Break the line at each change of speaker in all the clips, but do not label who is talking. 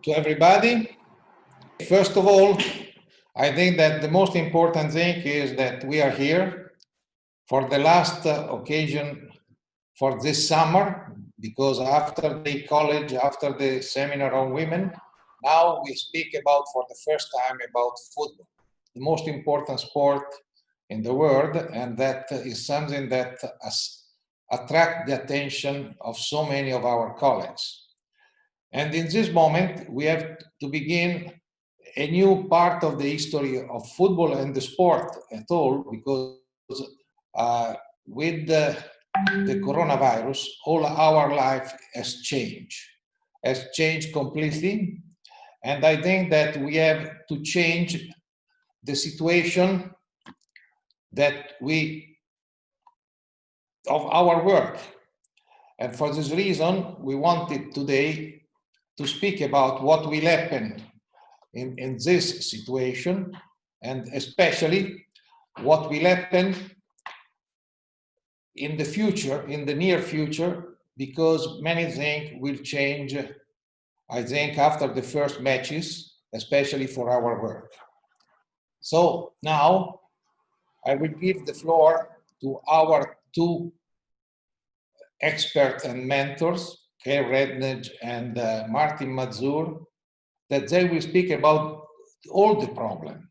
to everybody. First of all, I think that the most important thing is that we are here for the last occasion for this summer, because after the college, after the seminar on women, now we speak about for the first time about football, the most important sport in the world, and that is something that attracts the attention of so many of our colleagues. And in this moment, we have to begin a new part of the history of football and the sport at all, because with the coronavirus, all our life has changed completely. And I think that we have to change the situation of our work. And for this reason, we wanted today to speak about what will happen in this situation, and especially what will happen in the future, in the near future, because many things will change, I think, after the first matches, especially for our work. So now I will give the floor to our two experts and mentors, Kay Rednage and Martin Mazur, that they will speak about all the problems,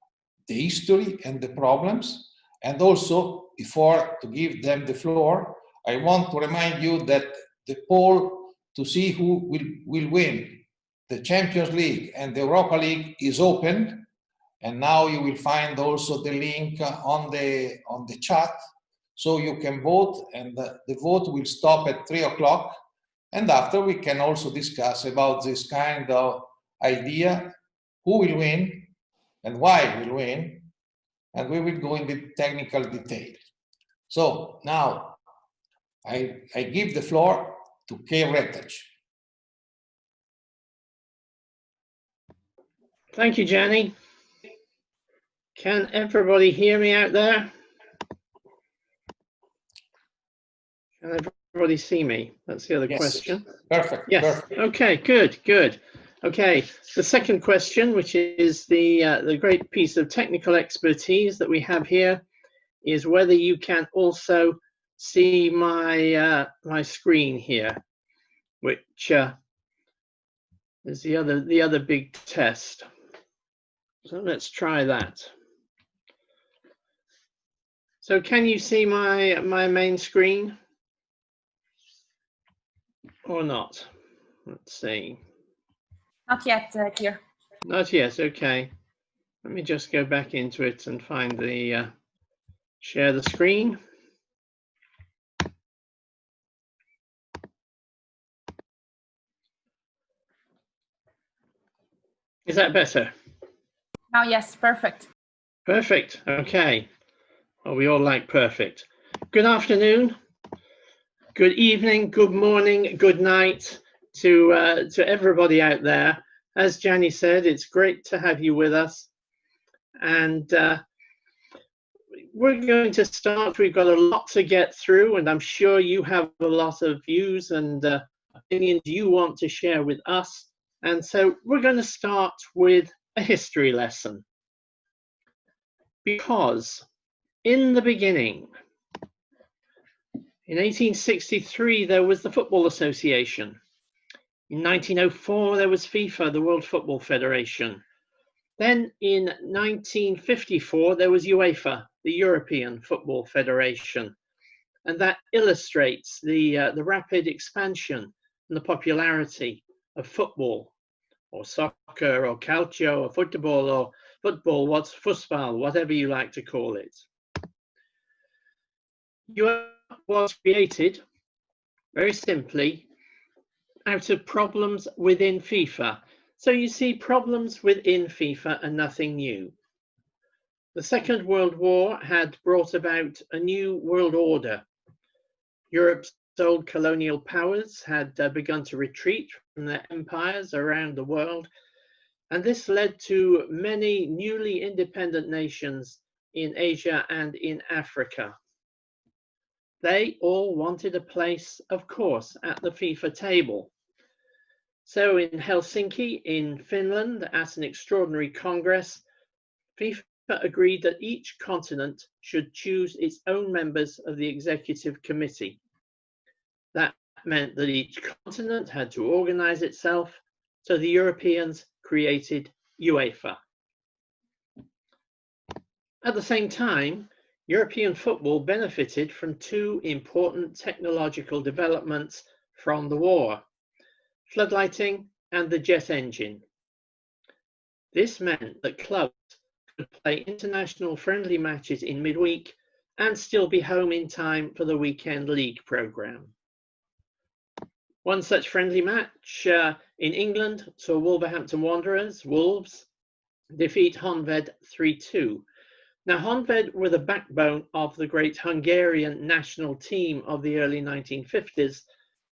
the history and the problems. And also, before to give them the floor, I want to remind you that the poll to see who will win the Champions League and the Europa League is open. And now you will find also the link on the chat, so you can vote, and the vote will stop at 3 o'clock. And after, we can also discuss about this kind of idea, who will win and why will win, and we will go into technical detail. So now I give the floor to Kay Rednage.
Thank you, Gianni. Can everybody hear me out there? Can everybody see me? That's the other question.
Perfect.
Yes.
Perfect.
Okay, good. Okay, the second question, which is the great piece of technical expertise that we have here, is whether you can also see my my screen here, which is the other big test. So let's try that. So can you see my main screen or not? Let's see.
Not yet, here.
Not yet, okay. Let me just go back into it and find the share the screen. Is that better?
Now, yes, perfect.
Perfect, okay. Well, we all like perfect. Good afternoon, good evening, good morning, good night to everybody out there. As Gianni said, it's great to have you with us. And we're going to start. We've got a lot to get through, and I'm sure you have a lot of views and opinions you want to share with us. And so we're going to start with a history lesson. Because in the beginning, in 1863, there was the Football Association. In 1904, there was FIFA, the World Football Federation. Then in 1954, there was UEFA, the European Football Federation. And that illustrates the rapid expansion and the popularity of football, or soccer, or calcio, or football, what's fußball, whatever you like to call it. UEFA was created, very simply, out of problems within FIFA. So you see, problems within FIFA are nothing new. The Second World War had brought about a new world order. Europe's old colonial powers had begun to retreat from their empires around the world, and this led to many newly independent nations in Asia and in Africa. They all wanted a place, of course, at the FIFA table. So in Helsinki, in Finland, at an extraordinary congress, FIFA agreed that each continent should choose its own members of the executive committee. That meant that each continent had to organize itself, so the Europeans created UEFA. At the same time, European football benefited from two important technological developments from the war: floodlighting and the jet engine. This meant that clubs could play international friendly matches in midweek and still be home in time for the weekend league programme. One such friendly match in England saw Wolverhampton Wanderers, Wolves, defeat Honved 3-2. Now, Honved were the backbone of the great Hungarian national team of the early 1950s.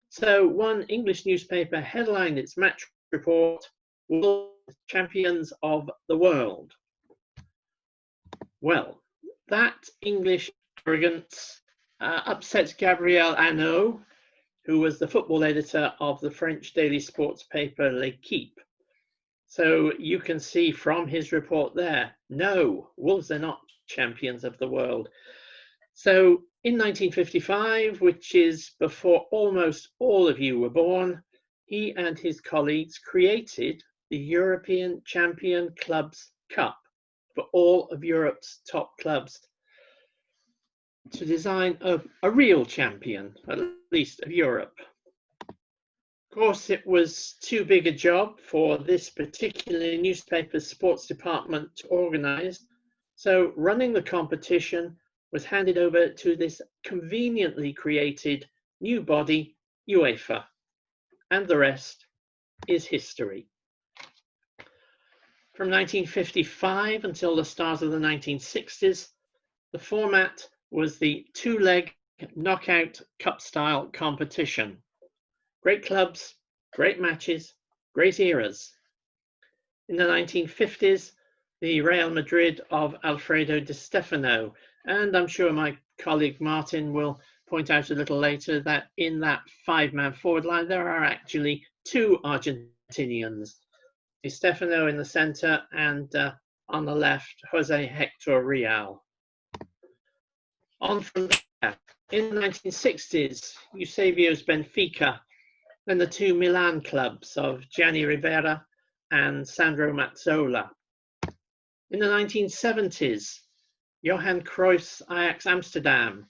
So one English newspaper headlined its match report, "Wolves Champions of the World." Well, that English arrogance upset Gabriel Hanot, who was the football editor of the French daily sports paper L'Équipe. So you can see from his report there, no, Wolves are not champions of the world. So in 1955, which is before almost all of you were born, he and his colleagues created the European Champion Clubs Cup for all of Europe's top clubs to design a real champion, at least of Europe. Of course, it was too big a job for this particular newspaper's sports department to organize, so running the competition was handed over to this conveniently created new body, UEFA, and the rest is history. From 1955 until the start of the 1960s, the format was the two-leg knockout cup-style competition. Great clubs, great matches, great eras. In the 1950s, the Real Madrid of Alfredo Di Stefano, and I'm sure my colleague Martin will point out a little later that in that five-man forward line, there are actually two Argentinians, Di Stefano in the centre and on the left, Jose Hector Real. On from there, in the 1960s, Eusebio's Benfica, then the two Milan clubs of Gianni Rivera and Sandro Mazzola. In the 1970s, Johan Cruyff's Ajax Amsterdam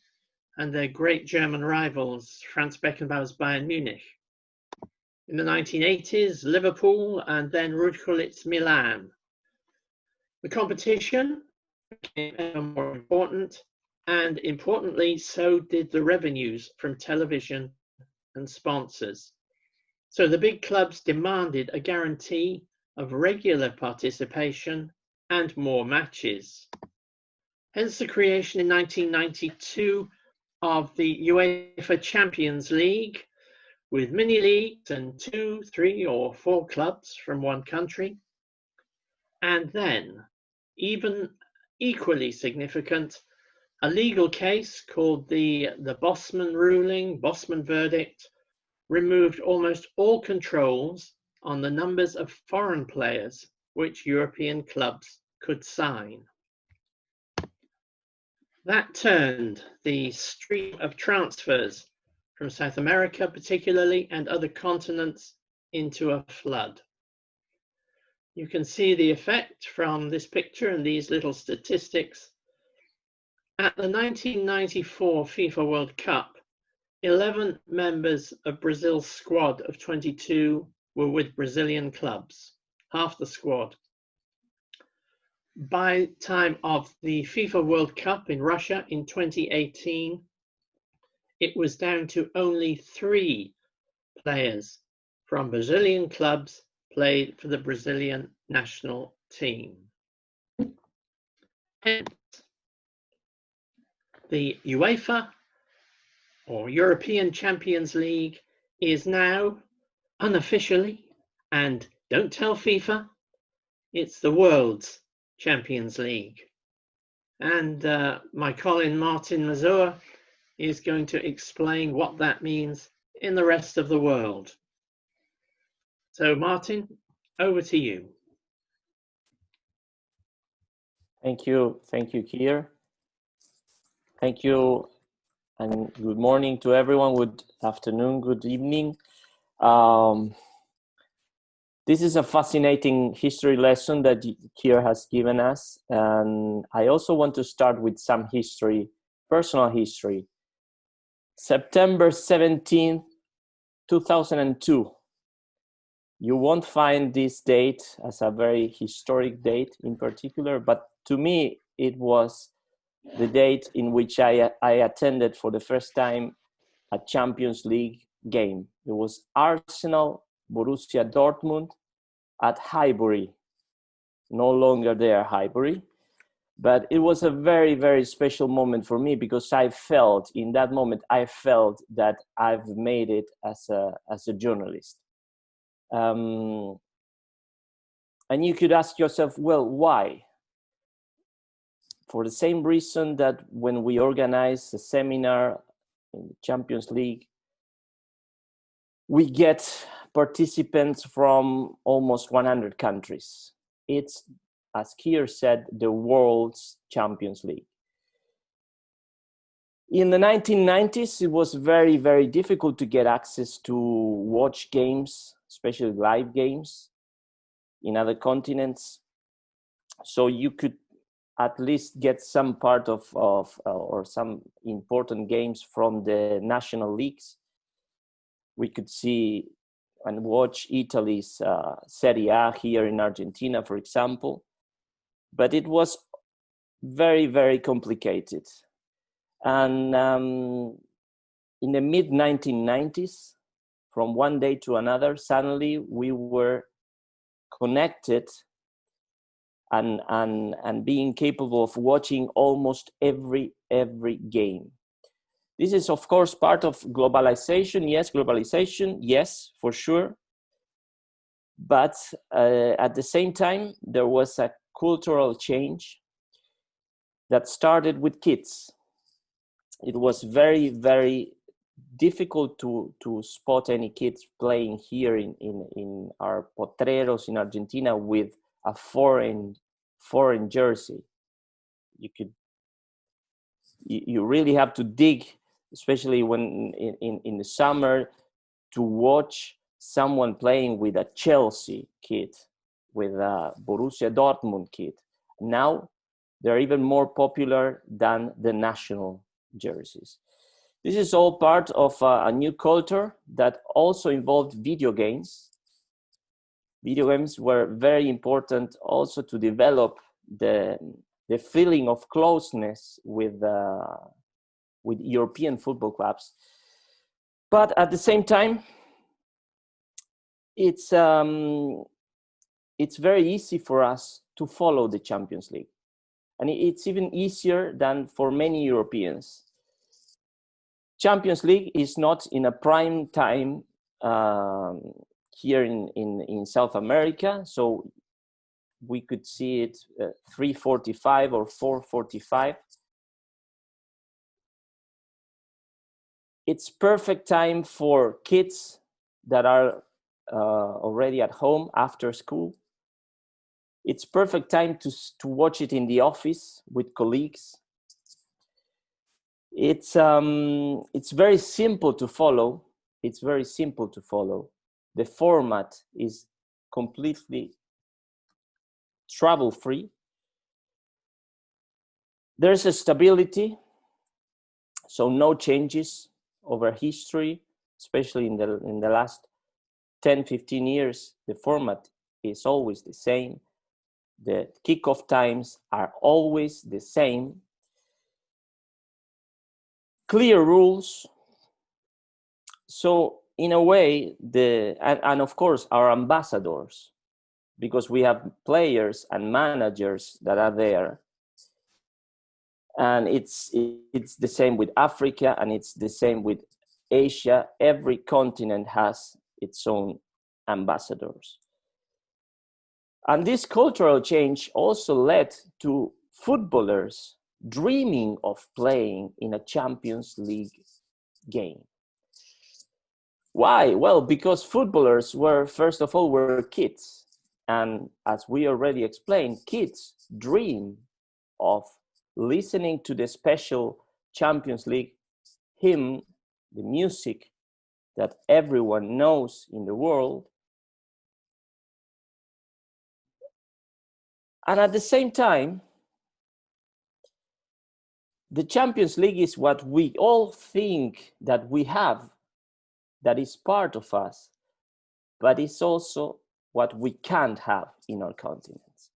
and their great German rivals, Franz Beckenbauer's Bayern Munich. In the 1980s, Liverpool and then Ruud Gullit's Milan. The competition became ever more important, and importantly, so did the revenues from television and sponsors. So the big clubs demanded a guarantee of regular participation and more matches. Hence the creation in 1992 of the UEFA Champions League, with mini leagues and 2, 3, or 4 clubs from one country. And then, even equally significant, a legal case called the Bossman Ruling, Bossman Verdict, removed almost all controls on the numbers of foreign players which European clubs could sign. That turned the stream of transfers from South America particularly and other continents into a flood. You can see the effect from this picture and these little statistics. At the 1994 FIFA World Cup, 11 members of Brazil's squad of 22 were with Brazilian clubs, half the squad. By time of the FIFA World Cup in Russia in 2018, it was down to only 3 players from Brazilian clubs played for the Brazilian national team. Hence, the UEFA or European Champions League is now unofficially, and don't tell FIFA, it's the world's Champions League. And my colleague Martin Mazur is going to explain what that means in the rest of the world. So Martin, over to you.
Thank you, Kier. Thank you, and good morning to everyone. Good afternoon, good evening. This is a fascinating history lesson that Kier has given us, and I also want to start with some history, personal history. September 17th, 2002. You won't find this date as a very historic date in particular, but to me, it was the date in which I attended for the first time a Champions League game. It was Arsenal, Borussia Dortmund at Highbury. No longer there, Highbury. But it was a very, very special moment for me because I felt, in that moment, I felt that I've made it as a journalist. And you could ask yourself, well, why? For the same reason that when we organize a seminar in the Champions League, we get participants from almost 100 countries. It's, as Kier said, the world's Champions League. In the 1990s, it was very, very difficult to get access to watch games, especially live games in other continents. So you could at least get some part of or some important games from the national leagues. We could see and watch Italy's Serie A here in Argentina, for example. But it was very, very complicated. And in the mid-1990s, from one day to another, suddenly we were connected and being capable of watching almost every game. This is, of course, part of globalization. Yes, for sure. But at the same time, there was a cultural change that started with kids. It was very, very difficult to spot any kids playing here in our potreros in Argentina with a foreign jersey. You really have to dig, especially when in the summer, to watch someone playing with a Chelsea kit, with a Borussia Dortmund kit. Now they're even more popular than the national jerseys. This is all part of a new culture that also involved video games. Video games were very important also to develop the feeling of closeness with European football clubs. But at the same time, it's very easy for us to follow the Champions League. And it's even easier than for many Europeans. Champions League is not in a prime time here in South America, so we could see it 3:45 or 4:45. It's perfect time for kids that are already at home after school. It's perfect time to watch it in the office with colleagues. It's very simple to follow. It's very simple to follow. The format is completely trouble-free. There's a stability, so no changes over history, especially in the last 10, 15 years. The format is always the same. The kickoff times are always the same. Clear rules. So in a way, and of course our ambassadors, because we have players and managers that are there. And it's the same with Africa, and it's the same with Asia. Every continent has its own ambassadors. And this cultural change also led to footballers dreaming of playing in a Champions League game. Why? Well, because footballers were, first of all, were kids. And as we already explained, kids dream of listening to the special Champions League hymn, the music that everyone knows in the world. And at the same time, the Champions League is what we all think that we have, that is part of us, but it's also what we can't have in our continents.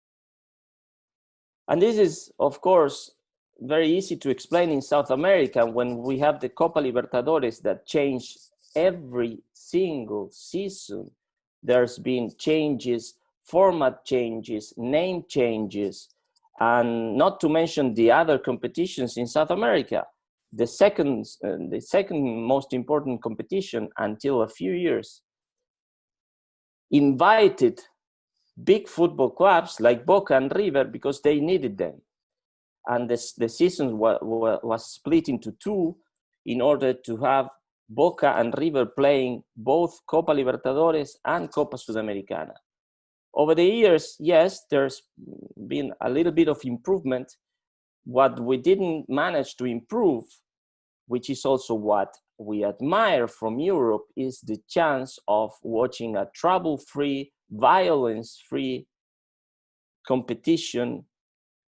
And this is, of course, very easy to explain in South America when we have the Copa Libertadores that change every single season. There's been changes, format changes, name changes, and not to mention the other competitions in South America. The second most important competition until a few years invited big football clubs like Boca and River because they needed them. And the season was split into two in order to have Boca and River playing both Copa Libertadores and Copa Sudamericana. Over the years, yes, there's been a little bit of improvement. What we didn't manage to improve, which is also what we admire from Europe, is the chance of watching a trouble-free, violence-free competition,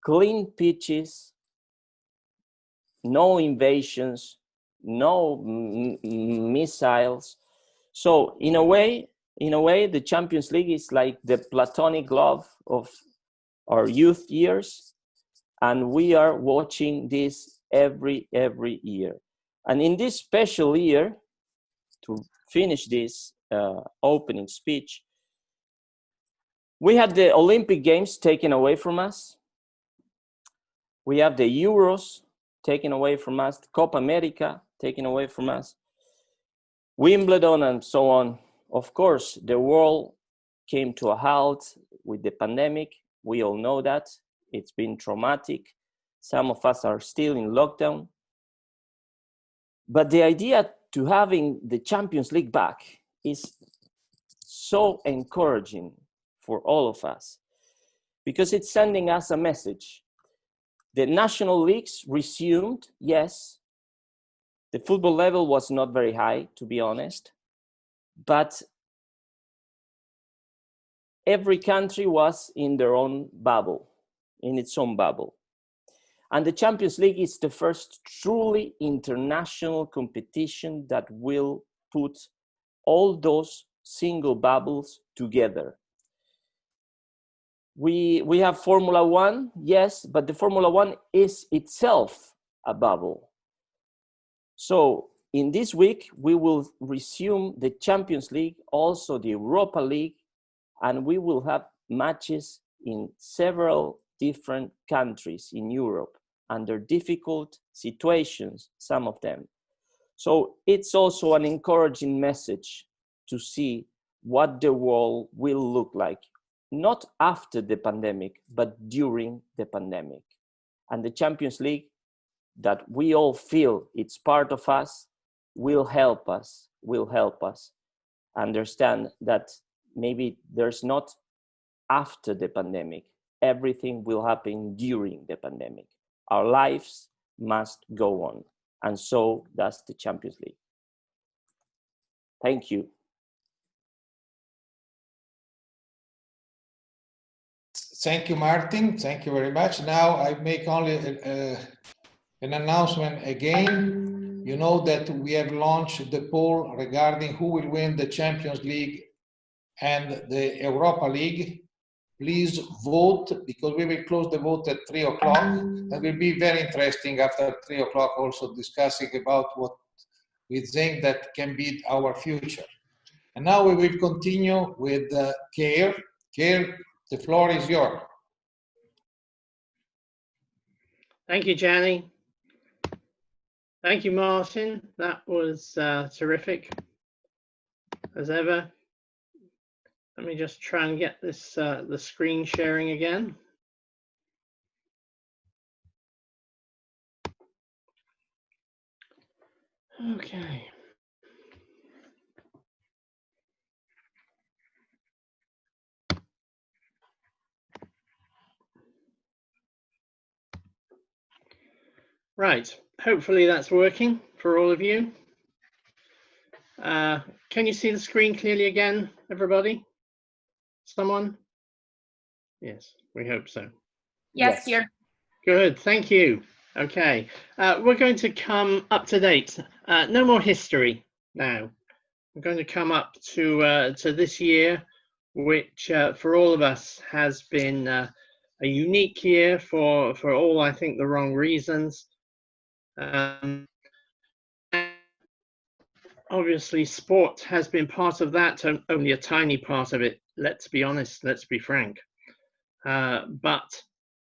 clean pitches, no invasions, no missiles. So in a way, the Champions League is like the platonic love of our youth years, and we are watching this every year. And in this special year, to finish this opening speech, we had the Olympic Games taken away from us. We have the Euros taken away from us, Copa America taken away from us, Wimbledon, and so on. Of course, the world came to a halt with the pandemic. We all know that. It's been traumatic. Some of us are still in lockdown. But the idea to having the Champions League back is so encouraging for all of us because it's sending us a message. The national leagues resumed, yes. The football level was not very high, to be honest, but every country was in their own bubble, in its own bubble. And the Champions League is the first truly international competition that will put all those single bubbles together. We have Formula One, yes, but the Formula One is itself a bubble. So in this week, we will resume the Champions League, also the Europa League, and we will have matches in several different countries in Europe under difficult situations, some of them. So it's also an encouraging message to see what the world will look like, not after the pandemic, but during the pandemic. And the Champions League, that we all feel it's part of us, will help us understand that maybe there's not after the pandemic. Everything will happen during the pandemic. Our lives must go on. And so does the Champions League. Thank you.
Thank you, Martin. Thank you very much. Now I make only an announcement again. You know that we have launched the poll regarding who will win the Champions League and the Europa League. Please vote, because we will close the vote at 3 o'clock. It will be very interesting after 3 o'clock also discussing about what we think that can be our future. And now we will continue with Keir. Keir, the floor is yours.
Thank you, Gianni. Thank you, Martin. That was terrific, as ever. Let me just try and get this the screen sharing again. Okay. Right, hopefully that's working for all of you. Can you see the screen clearly again, everybody? Someone? Yes, we hope so.
Yes, Kier.
Good, thank you. Okay, we're going to come up to date. No more history now. We're going to come up to this year, which for all of us has been a unique year for all, I think, the wrong reasons. Obviously, sport has been part of that, and only a tiny part of it. Let's be honest, let's be frank. But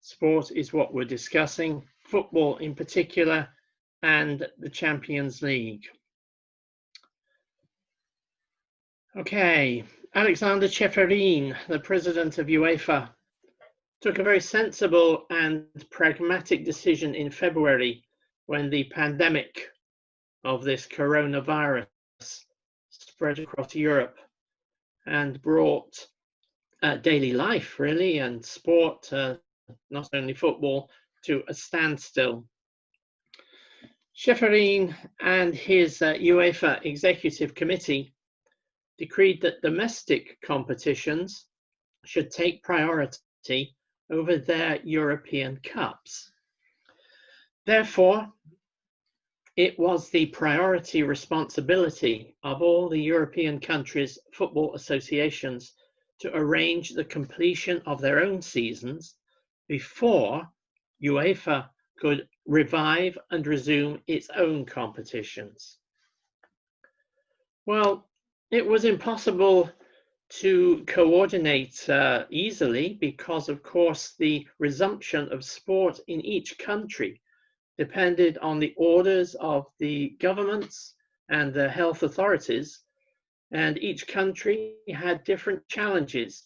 sport is what we're discussing, football in particular, and the Champions League. Okay, Alexander Ceferin, the president of UEFA, took a very sensible and pragmatic decision in February when the pandemic of this coronavirus spread across Europe and brought daily life, really, and sport, not only football, to a standstill. Ceferin and his UEFA Executive Committee decreed that domestic competitions should take priority over their European Cups. Therefore, it was the priority responsibility of all the European countries' football associations to arrange the completion of their own seasons before UEFA could revive and resume its own competitions. Well, it was impossible to coordinate easily because, of course, the resumption of sport in each country depended on the orders of the governments and the health authorities, and each country had different challenges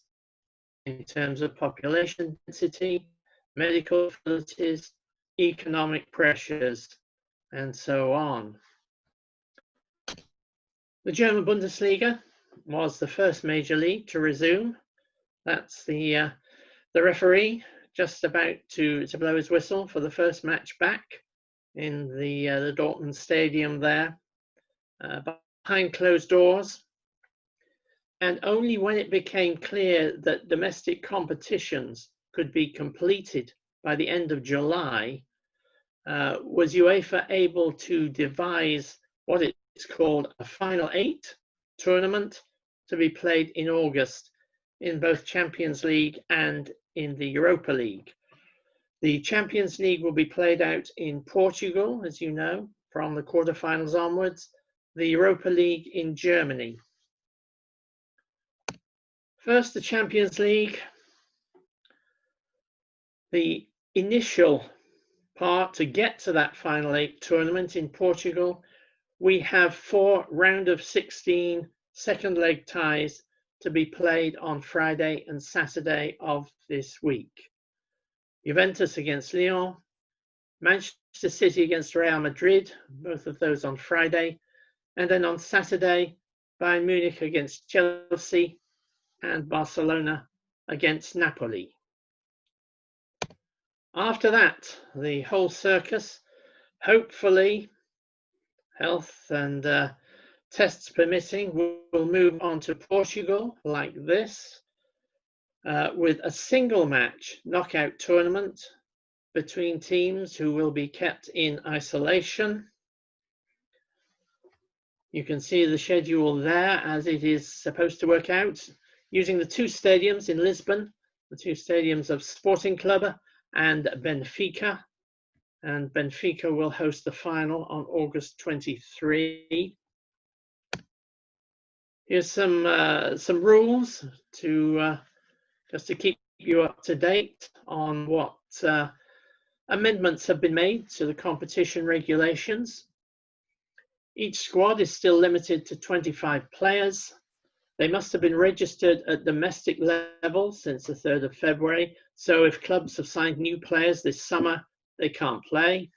in terms of population density, medical facilities, economic pressures, and so on. The German Bundesliga was the first major league to resume. That's the referee just about to blow his whistle for the first match back in the Dortmund Stadium there, behind closed doors. And only when it became clear that domestic competitions could be completed by the end of July was UEFA able to devise what it's called a Final Eight tournament to be played in August in both Champions League and in the Europa League. The Champions League will be played out in Portugal, as you know, from the quarterfinals onwards, the Europa League in Germany. First, the Champions League. The initial part to get to that Final Eight tournament in Portugal, we have 4 round of 16 second leg ties to be played on Friday and Saturday of this week. Juventus against Lyon, Manchester City against Real Madrid, both of those on Friday, and then on Saturday, Bayern Munich against Chelsea and Barcelona against Napoli. After that, the whole circus, hopefully, health and tests permitting, will move on to Portugal like this, with a single match knockout tournament between teams who will be kept in isolation. You can see the schedule there as it is supposed to work out, using the 2 stadiums in Lisbon, the 2 stadiums of Sporting Club and Benfica. And Benfica will host the final on August 23. Here's some rules to just to keep you up to date on what amendments have been made to the competition regulations. Each squad is still limited to 25 players. They must have been registered at domestic level since the 3rd of February. So if clubs have signed new players this summer, they can't play.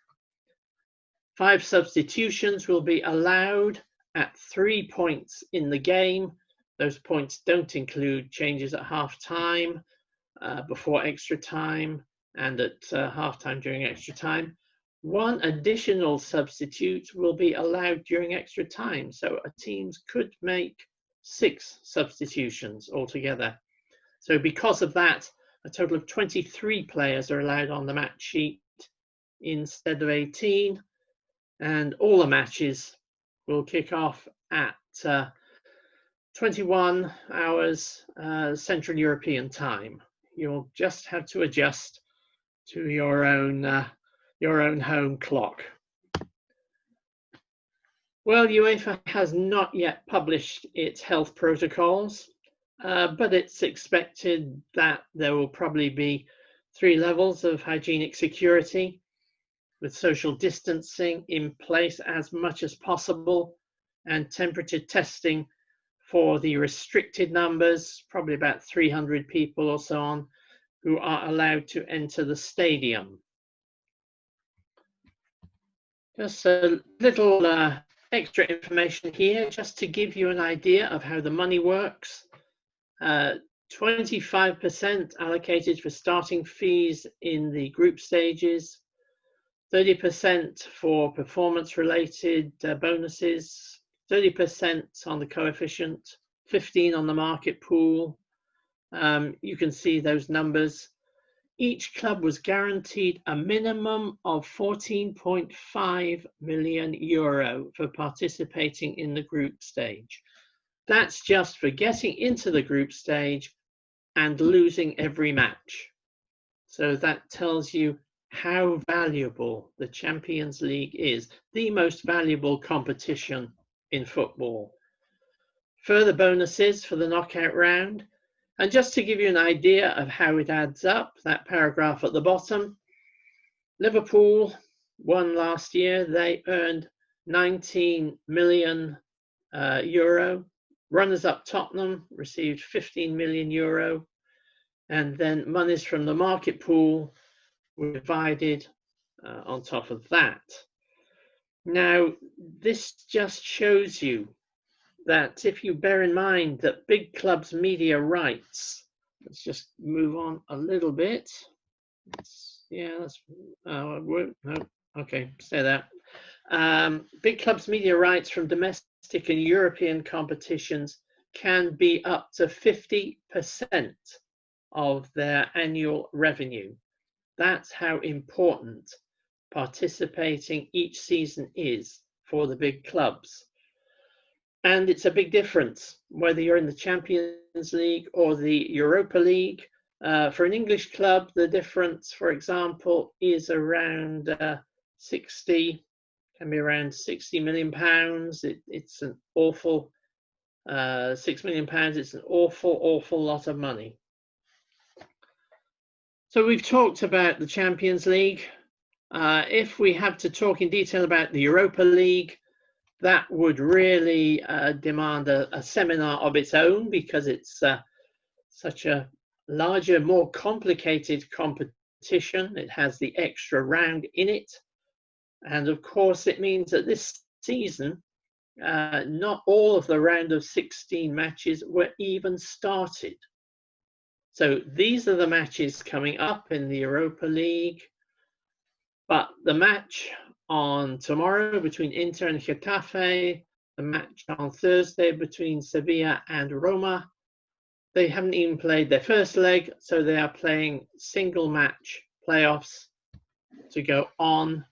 5 substitutions will be allowed at 3 points in the game. Those points don't include changes at half time, before extra time, and at half time during extra time. one additional substitute will be allowed during extra time. So teams could make 6 substitutions altogether. So because of that, a total of 23 players are allowed on the match sheet instead of 18. And all the matches will kick off at 21 hours Central European time. You'll just have to adjust to your own home clock. Well, UEFA has not yet published its health protocols, but it's expected that there will probably be 3 levels of hygienic security, with social distancing in place as much as possible and temperature testing for the restricted numbers, probably about 300 people or so on, who are allowed to enter the stadium. Just a little extra information here, just to give you an idea of how the money works. 25% allocated for starting fees in the group stages, 30% for performance-related bonuses, 30% on the coefficient, 15% on the market pool. You can see those numbers. Each club was guaranteed a minimum of 14.5 million euro for participating in the group stage. That's just for getting into the group stage and losing every match. So that tells you how valuable the Champions League is, the most valuable competition in football. Further bonuses for the knockout round. And just to give you an idea of how it adds up, that paragraph at the bottom, Liverpool won last year. They earned 19 million euro. Runners-up Tottenham received 15 million euro. And then monies from the market pool were divided on top of that. Now, this just shows you that if you bear in mind that big clubs' media rights, let's just move on a little bit. Okay, say that. Big clubs' media rights from domestic and European competitions can be up to 50% of their annual revenue. That's how important participating each season is for the big clubs. And it's a big difference whether you're in the Champions League or the Europa League. For an English club, the difference, for example, is around 60 million pounds. It's an awful, 6 million pounds. It's an awful lot of money. So we've talked about the Champions League. If we have to talk in detail about the Europa League, that would really demand a seminar of its own, because it's such a larger, more complicated competition. It has the extra round in it. And of course, it means that this season, not all of the round of 16 matches were even started. So these are the matches coming up in the Europa League. But the match on tomorrow between Inter and Getafe, the match on Thursday between Sevilla and Roma, they haven't even played their first leg, so they are playing single match playoffs to go on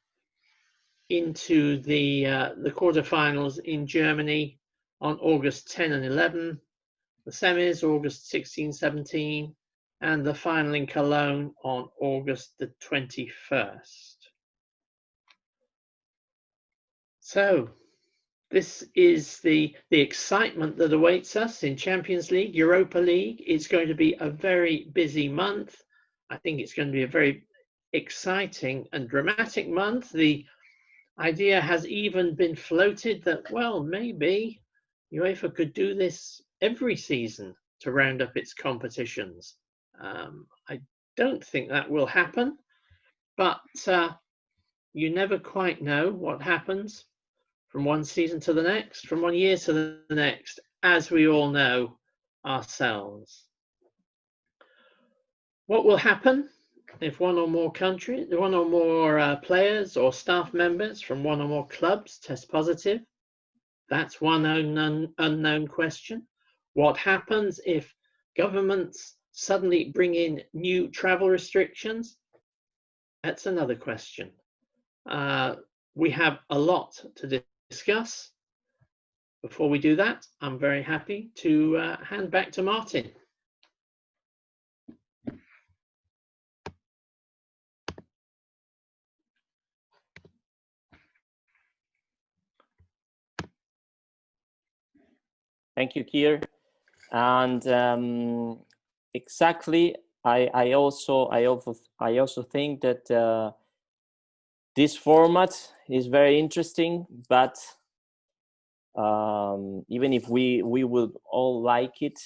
into the quarterfinals in Germany on August 10 and 11, the semis August 16, 17, and the final in Cologne on August the 21st. So this is the excitement that awaits us in Champions League, Europa League. It's going to be a very busy month. I think it's going to be a very exciting and dramatic month. The idea has even been floated that, well, maybe UEFA could do this every season to round up its competitions. I don't think that will happen, but you never quite know what happens from one season to the next, from 1 year to the next, as we all know ourselves. What will happen if one or more countries, one or more players or staff members from one or more clubs test positive? That's one unknown question. What happens if governments suddenly bring in new travel restrictions? That's another question. We have a lot to discuss. Before we do that, I'm very happy to hand back to Martin.
Thank you, Kier. And exactly, I also think that this format is very interesting, but even if we would all like it,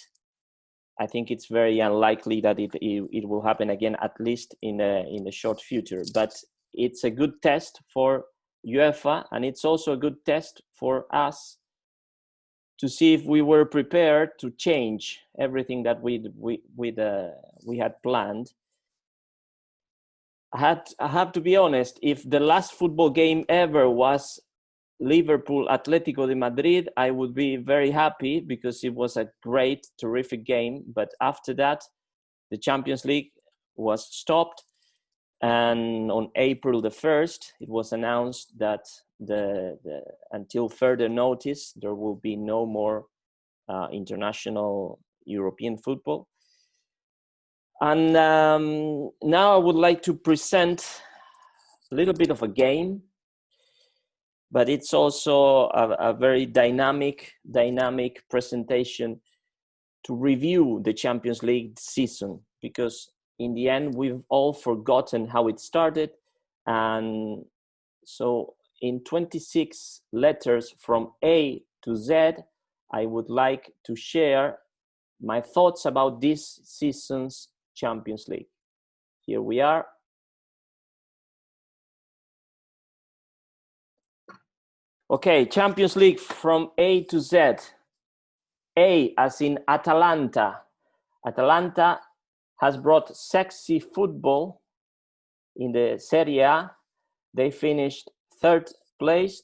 I think it's very unlikely that it will happen again, at least in the short future. But it's a good test for UEFA, and it's also a good test for us to see if we were prepared to change everything that we had planned. I have to be honest, if the last football game ever was Liverpool Atletico de Madrid, I would be very happy because it was a great, terrific game. But after that, the Champions League was stopped. And on April the 1st, it was announced that until further notice, there will be no more international European football. And now I would like to present a little bit of a game, but it's also a very dynamic presentation to review the Champions League season, because in the end, we've all forgotten how it started. And so in 26 letters from A to Z, I would like to share my thoughts about this season's Champions League. Here we are. Okay, Champions League from A to Z. A as in Atalanta. Atalanta has brought sexy football in the Serie A. They finished 3rd place.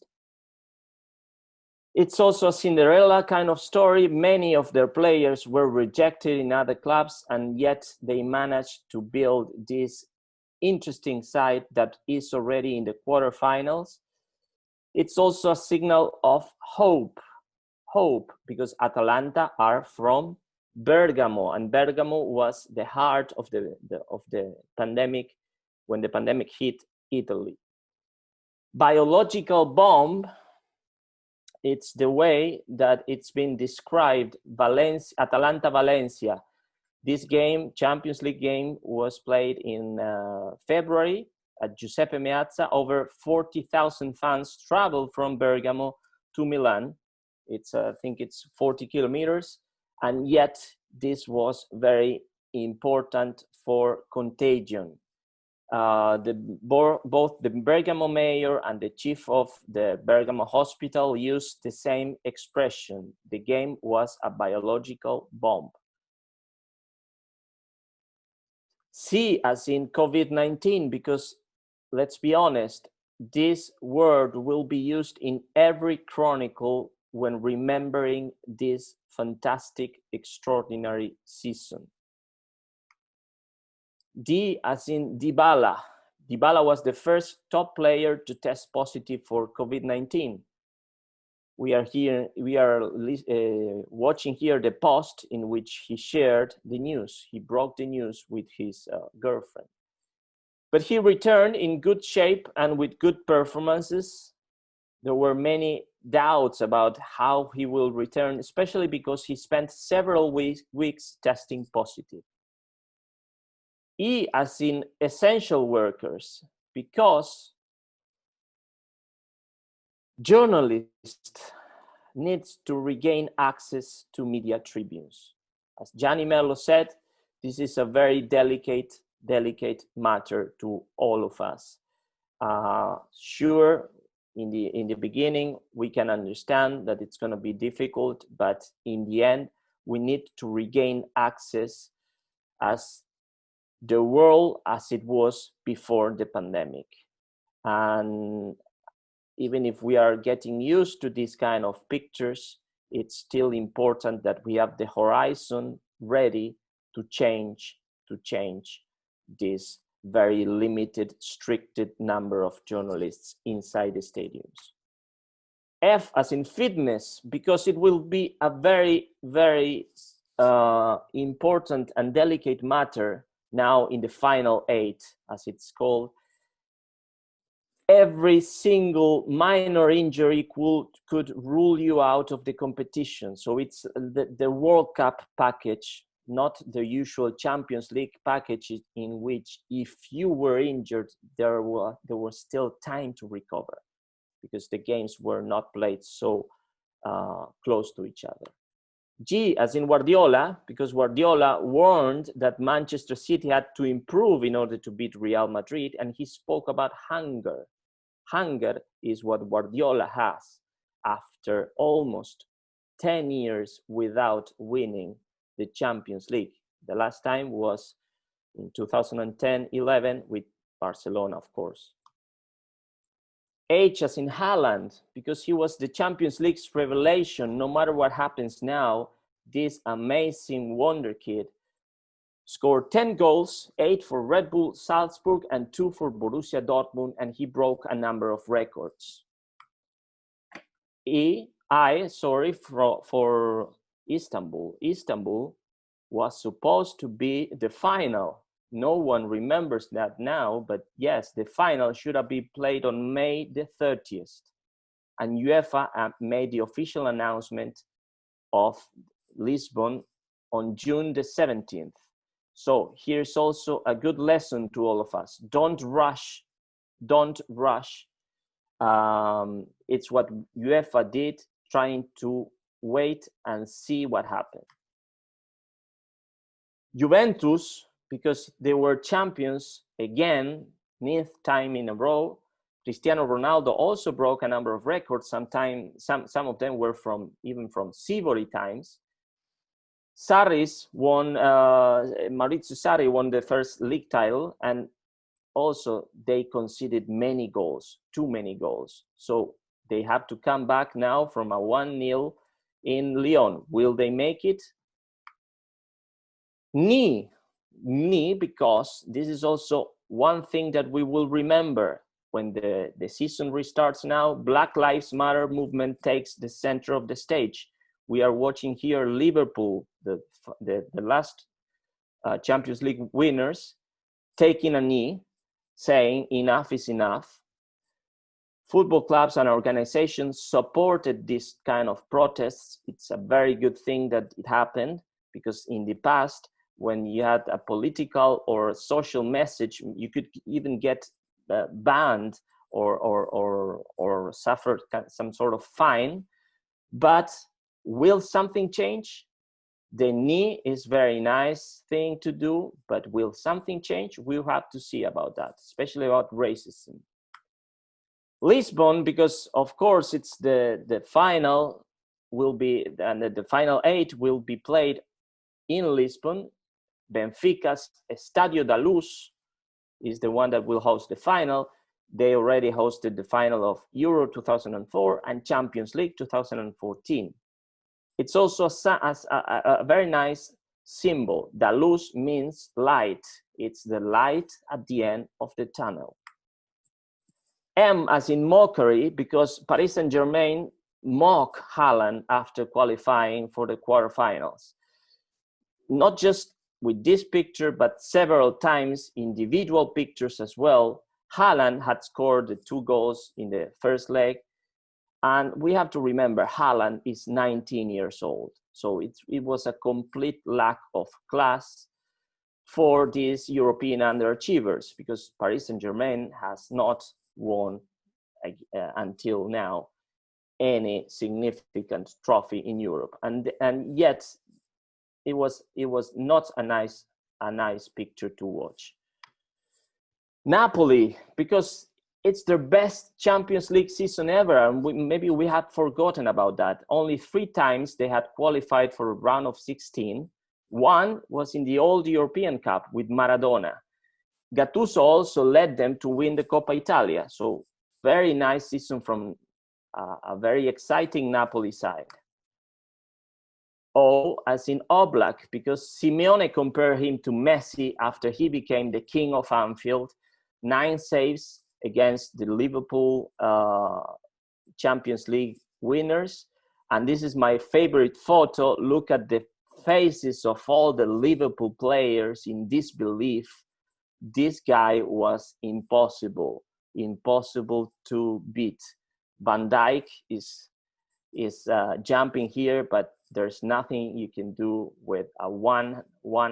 It's also a Cinderella kind of story. Many of their players were rejected in other clubs, and yet they managed to build this interesting side that is already in the quarterfinals. It's also a signal of hope, because Atalanta are from Bergamo, and Bergamo was the heart of the pandemic when the pandemic hit Italy. Biological bomb, it's the way that it's been described. Atalanta-Valencia. This game, Champions League game, was played in February at Giuseppe Meazza. Over 40,000 fans traveled from Bergamo to Milan. I think it's 40 kilometers. And yet this was very important for contagion. Both the Bergamo mayor and the chief of the Bergamo hospital used the same expression. The game was a biological bomb. C as in COVID-19, because let's be honest, this word will be used in every chronicle when remembering this fantastic, extraordinary season. D as in Dybala. Dybala was the first top player to test positive for COVID-19. We are watching here the post in which he shared the news. He broke the news with his girlfriend. But he returned in good shape and with good performances. There were many doubts about how he will return, especially because he spent several weeks testing positive. E as in essential workers, because journalists needs to regain access to media tribunes. As Gianni Merlo said, this is a very delicate matter to all of us. Sure, in the beginning, we can understand that it's going to be difficult, but in the end, we need to regain access as the world as it was before the pandemic. And even if we are getting used to these kind of pictures, it's still important that we have the horizon ready to change this very limited, stricted number of journalists inside the stadiums. F as in fitness, because it will be a very, very important and delicate matter now in the final 8, as it's called. Every single minor injury could rule you out of the competition. So it's the World Cup package, not the usual Champions League package, in which if you were injured, there was still time to recover, because the games were not played so close to each other. G as in Guardiola, because Guardiola warned that Manchester City had to improve in order to beat Real Madrid, and he spoke about hunger. Hunger is what Guardiola has after almost 10 years without winning the Champions League. The last time was in 2010-11 with Barcelona, of course. H as in Haaland, because he was the Champions League's revelation. No matter what happens now, this amazing wonder kid scored 10 goals, 8 for Red Bull Salzburg and 2 for Borussia Dortmund, and he broke a number of records. For Istanbul. Istanbul was supposed to be the final. No one remembers that now, but yes, the final should have been played on May the 30th. And UEFA made the official announcement of Lisbon on June the 17th. So here's also a good lesson to all of us. Don't rush. Don't rush. It's what UEFA did, trying to wait and see what happened. Juventus, because they were champions again, 9th time in a row. Cristiano Ronaldo also broke a number of records. Some of them were even from Sivori times. Sarri's won, Maurizio Sarri won the first league title, and also they conceded many goals, too many goals. So they have to come back now from a 1-0 in Lyon. Will they make it? Ni, because this is also one thing that we will remember when the season restarts now. Black Lives Matter movement takes the center of the stage. We are watching here Liverpool, the last Champions League winners, taking a knee, saying enough is enough. Football clubs and organizations supported this kind of protests. It's a very good thing that it happened, because in the past, when you had a political or social message, you could even get banned or suffer some sort of fine. But will something change? The knee is very nice thing to do, but will something change? We'll have to see about that, especially about racism. Lisbon, because of course it's the final will be, and the final 8 will be played in Lisbon. Benfica's Estádio da Luz is the one that will host the final. They already hosted the final of Euro 2004 and Champions League 2014. It's also a very nice symbol. Da luz means light. It's the light at the end of the tunnel. M as in mockery, because Paris Saint-Germain mock Haaland after qualifying for the quarterfinals. Not just with this picture, but several times individual pictures as well. Haaland had scored the 2 goals in the first leg. And we have to remember, Haaland is 19 years old. So it was a complete lack of class for these European underachievers, because Paris Saint-Germain has not won until now any significant trophy in Europe. And yet it was not a nice picture to watch. Napoli, because it's their best Champions League season ever, and maybe we had forgotten about that. Only 3 times they had qualified for a round of 16, One was in the old European Cup with Maradona. Gattuso also led them to win the Coppa Italia. So very nice season from a very exciting Napoli side. O as in Oblak, because Simeone compared him to Messi after he became the king of Anfield. 9 saves against the Liverpool Champions League winners. And this is my favorite photo. Look at the faces of all the Liverpool players in disbelief. This guy was impossible to beat. Van Dijk is jumping here, but there's nothing you can do with a one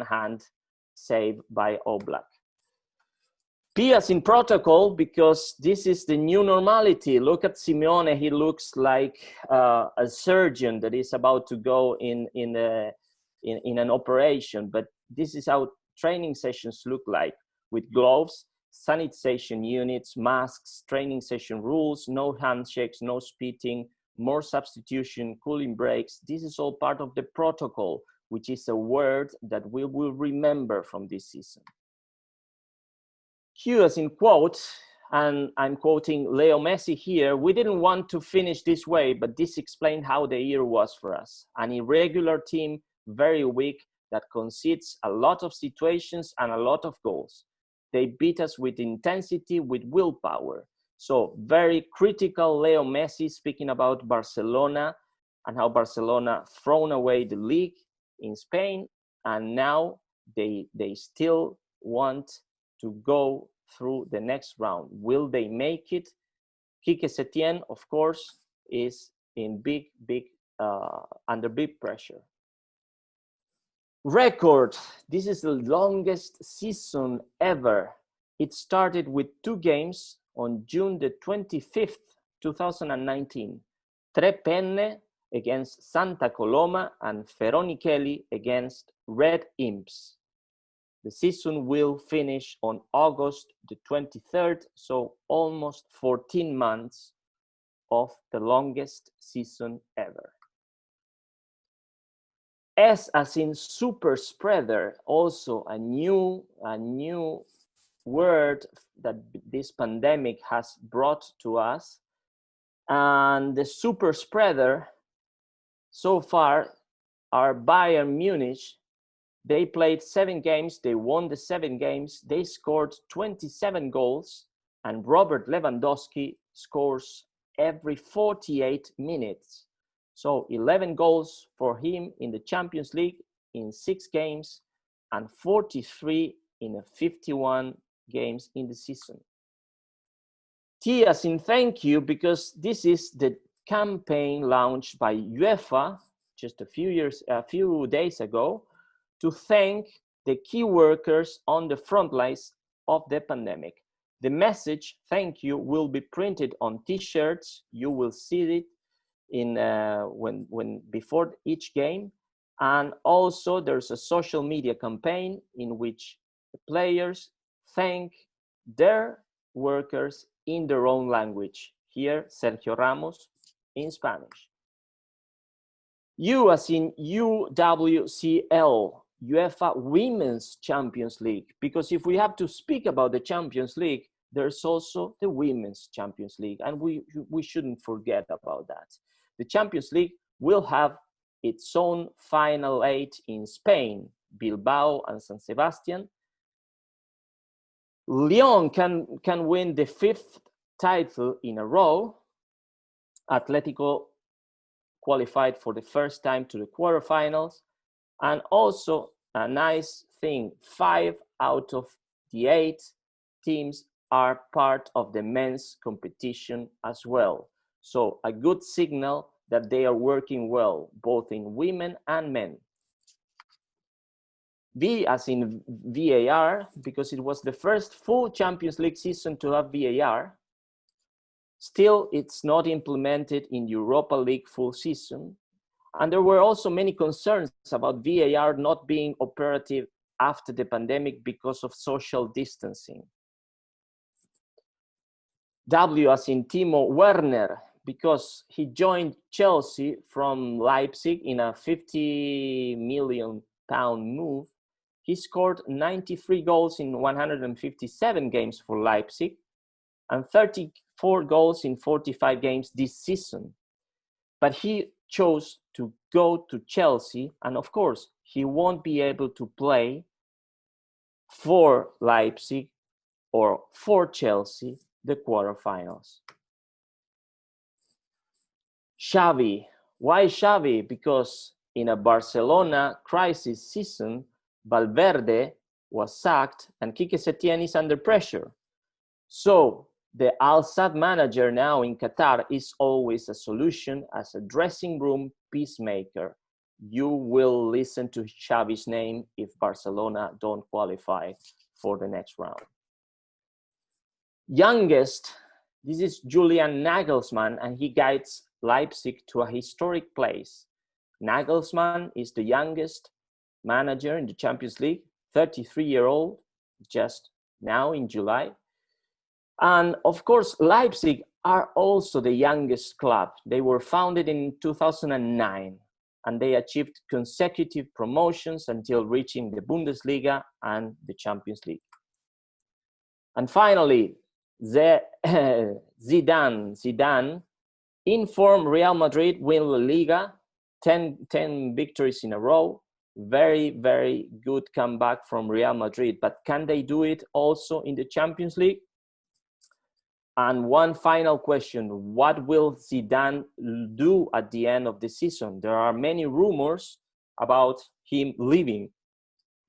hand save by Oblak. P as in protocol, because this is the new normality. Look at Simeone, he looks like a surgeon that is about to go in an operation, but this is how training sessions look like, with gloves, sanitization units, masks, training session rules, no handshakes, no spitting, more substitution, cooling breaks. This is all part of the protocol, which is a word that we will remember from this season. Q as in quote, and I'm quoting Leo Messi here, we didn't want to finish this way, but this explained how the year was for us. An irregular team, very weak, that concedes a lot of situations and a lot of goals. They beat us with intensity, with willpower. So very critical Leo Messi speaking about Barcelona and how Barcelona thrown away the league in Spain, and now they still want to go through the next round. Will they make it? Quique Setién, of course, is in under big pressure. Record. This is the longest season ever. It started with 2 games on June the 25th, 2019. Tre Penne against Santa Coloma and Feronikeli against Red Imps. The season will finish on August the 23rd, so almost 14 months of the longest season ever. S as in super spreader, also a new word that this pandemic has brought to us. And the super spreader so far are Bayern Munich. They played 7 games, they won the 7 games, they scored 27 goals, and Robert Lewandowski scores every 48 minutes. So 11 goals for him in the Champions League in 6 games and 43 in 51 games in the season. T as in thank you, because this is the campaign launched by UEFA just a few days ago to thank the key workers on the front lines of the pandemic. The message thank you will be printed on t-shirts. You will see it in when before each game, and also there's a social media campaign in which the players thank their workers in their own language. Here, Sergio Ramos in Spanish. U as in UWCL, UEFA Women's Champions League, because if we have to speak about the Champions League, there's also the Women's Champions League, and we shouldn't forget about that. The Champions League will have its own final 8 in Spain, Bilbao and San Sebastian. Lyon can win the 5th title in a row. Atletico qualified for the first time to the quarterfinals. And also a nice thing, 5 out of the 8 teams are part of the men's competition as well. So a good signal that they are working well, both in women and men. V as in VAR, because it was the first full Champions League season to have VAR. Still, it's not implemented in Europa League full season. And there were also many concerns about VAR not being operative after the pandemic because of social distancing. W as in Timo Werner, because he joined Chelsea from Leipzig in a 50 million pound move. He scored 93 goals in 157 games for Leipzig and 34 goals in 45 games this season. But he chose to go to Chelsea, and of course, he won't be able to play for Leipzig or for Chelsea the quarterfinals. Xavi. Why Xavi? Because in a Barcelona crisis season, Valverde was sacked and Quique Setién is under pressure. So the Al Sadd manager now in Qatar is always a solution as a dressing room peacemaker. You will listen to Xavi's name if Barcelona don't qualify for the next round. Youngest, this is Julian Nagelsmann, and he guides Leipzig to a historic place. Nagelsmann is the youngest manager in the Champions League, 33-year-old, just now in July. And of course, Leipzig are also the youngest club. They were founded in 2009, and they achieved consecutive promotions until reaching the Bundesliga and the Champions League. And finally, Zidane informed Real Madrid win La Liga, 10 victories in a row. Very, very good comeback from Real Madrid. But can they do it also in the Champions League? And one final question, what will Zidane do at the end of the season? There are many rumors about him leaving.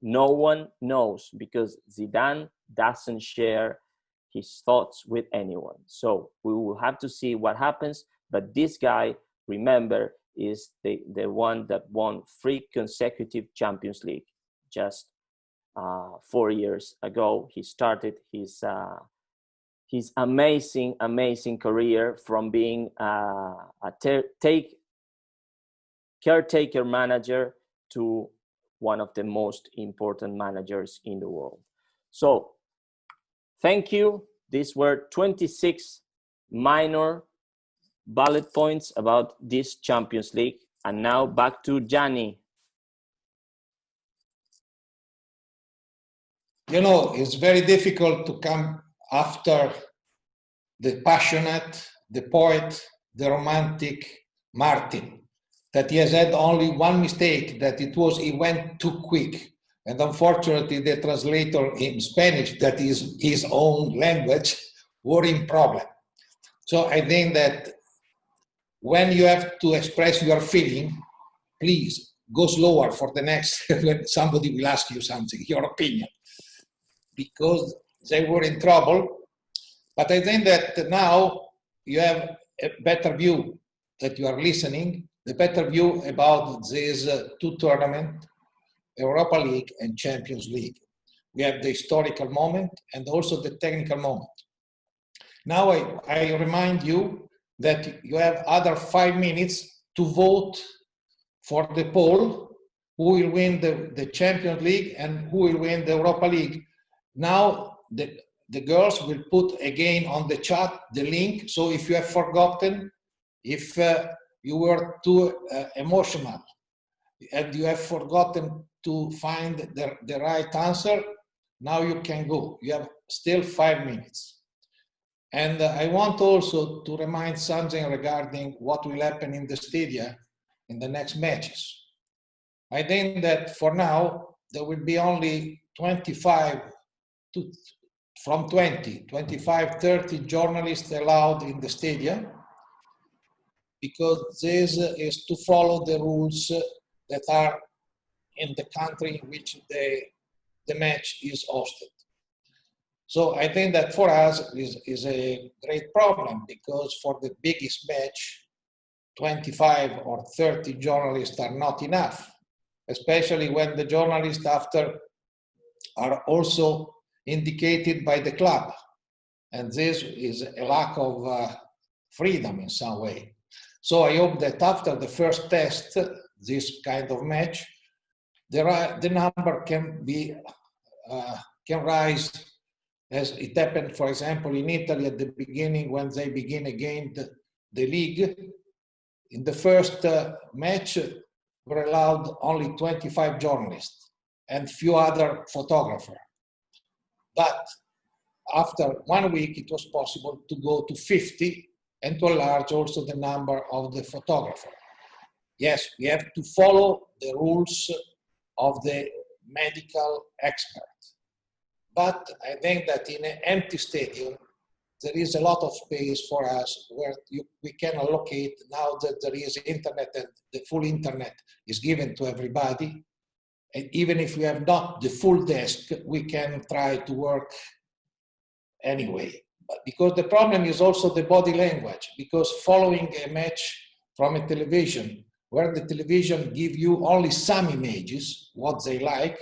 No one knows because Zidane doesn't share his thoughts with anyone. So we will have to see what happens. But this guy, remember, is the one that won 3 consecutive Champions League. Just 4 years ago, he started his amazing career from being a caretaker manager to one of the most important managers in the world. So thank you. These were 26 minor bullet points about this Champions League. And now back to Gianni.
You know, it's very difficult to come after the passionate, the poet, the romantic Martin, that he has had only one mistake, that he went too quick. And unfortunately, the translator in Spanish, that is his own language, were in problem. So I think that when you have to express your feeling, please go slower for the next, when somebody will ask you something, your opinion, because they were in trouble. But I think that now you have a better view, that you are listening, the better view about these 2 tournaments, Europa League and Champions League. We have the historical moment and also the technical moment. Now I remind you that you have other 5 minutes to vote for the poll, who will win the Champions League and who will win the Europa League. Now the girls will put again on the chat the link. So if you have forgotten, if you were too emotional and you have forgotten to find the right answer, now you can go. You have still 5 minutes. And I want also to remind something regarding what will happen in the stadia in the next matches. I think that for now, there will be only 25, 30 journalists allowed in the stadium, because this is to follow the rules that are in the country in which the match is hosted. So I think that for us is a great problem, because for the biggest match, 25 or 30 journalists are not enough, especially when the journalists after are also indicated by the club. And this is a lack of freedom in some way. So I hope that after the first test, this kind of match, the number can rise, as it happened, for example, in Italy at the beginning when they begin again the league. In the first match, were allowed only 25 journalists and few other photographers. But after 1 week, it was possible to go to 50 and to enlarge also the number of the photographers. Yes, we have to follow the rules of the medical expert. But I think that in an empty stadium, there is a lot of space for us where we can allocate, now that there is internet and the full internet is given to everybody. And even if we have not the full desk, we can try to work anyway. But because the problem is also the body language, because following a match from a television, where the television give you only some images, what they like,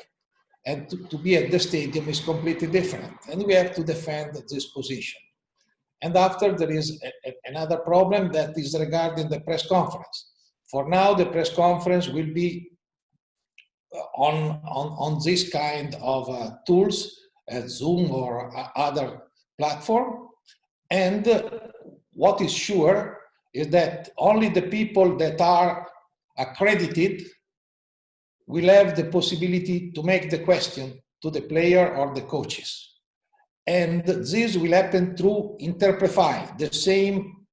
and to be at the stadium is completely different. And we have to defend this position. And after, there is another problem that is regarding the press conference. For now, the press conference will be on this kind of tools, Zoom or other platform. And what is sure is that only the people that are accredited will have the possibility to make the question to the player or the coaches. And this will happen through Interprefy, the same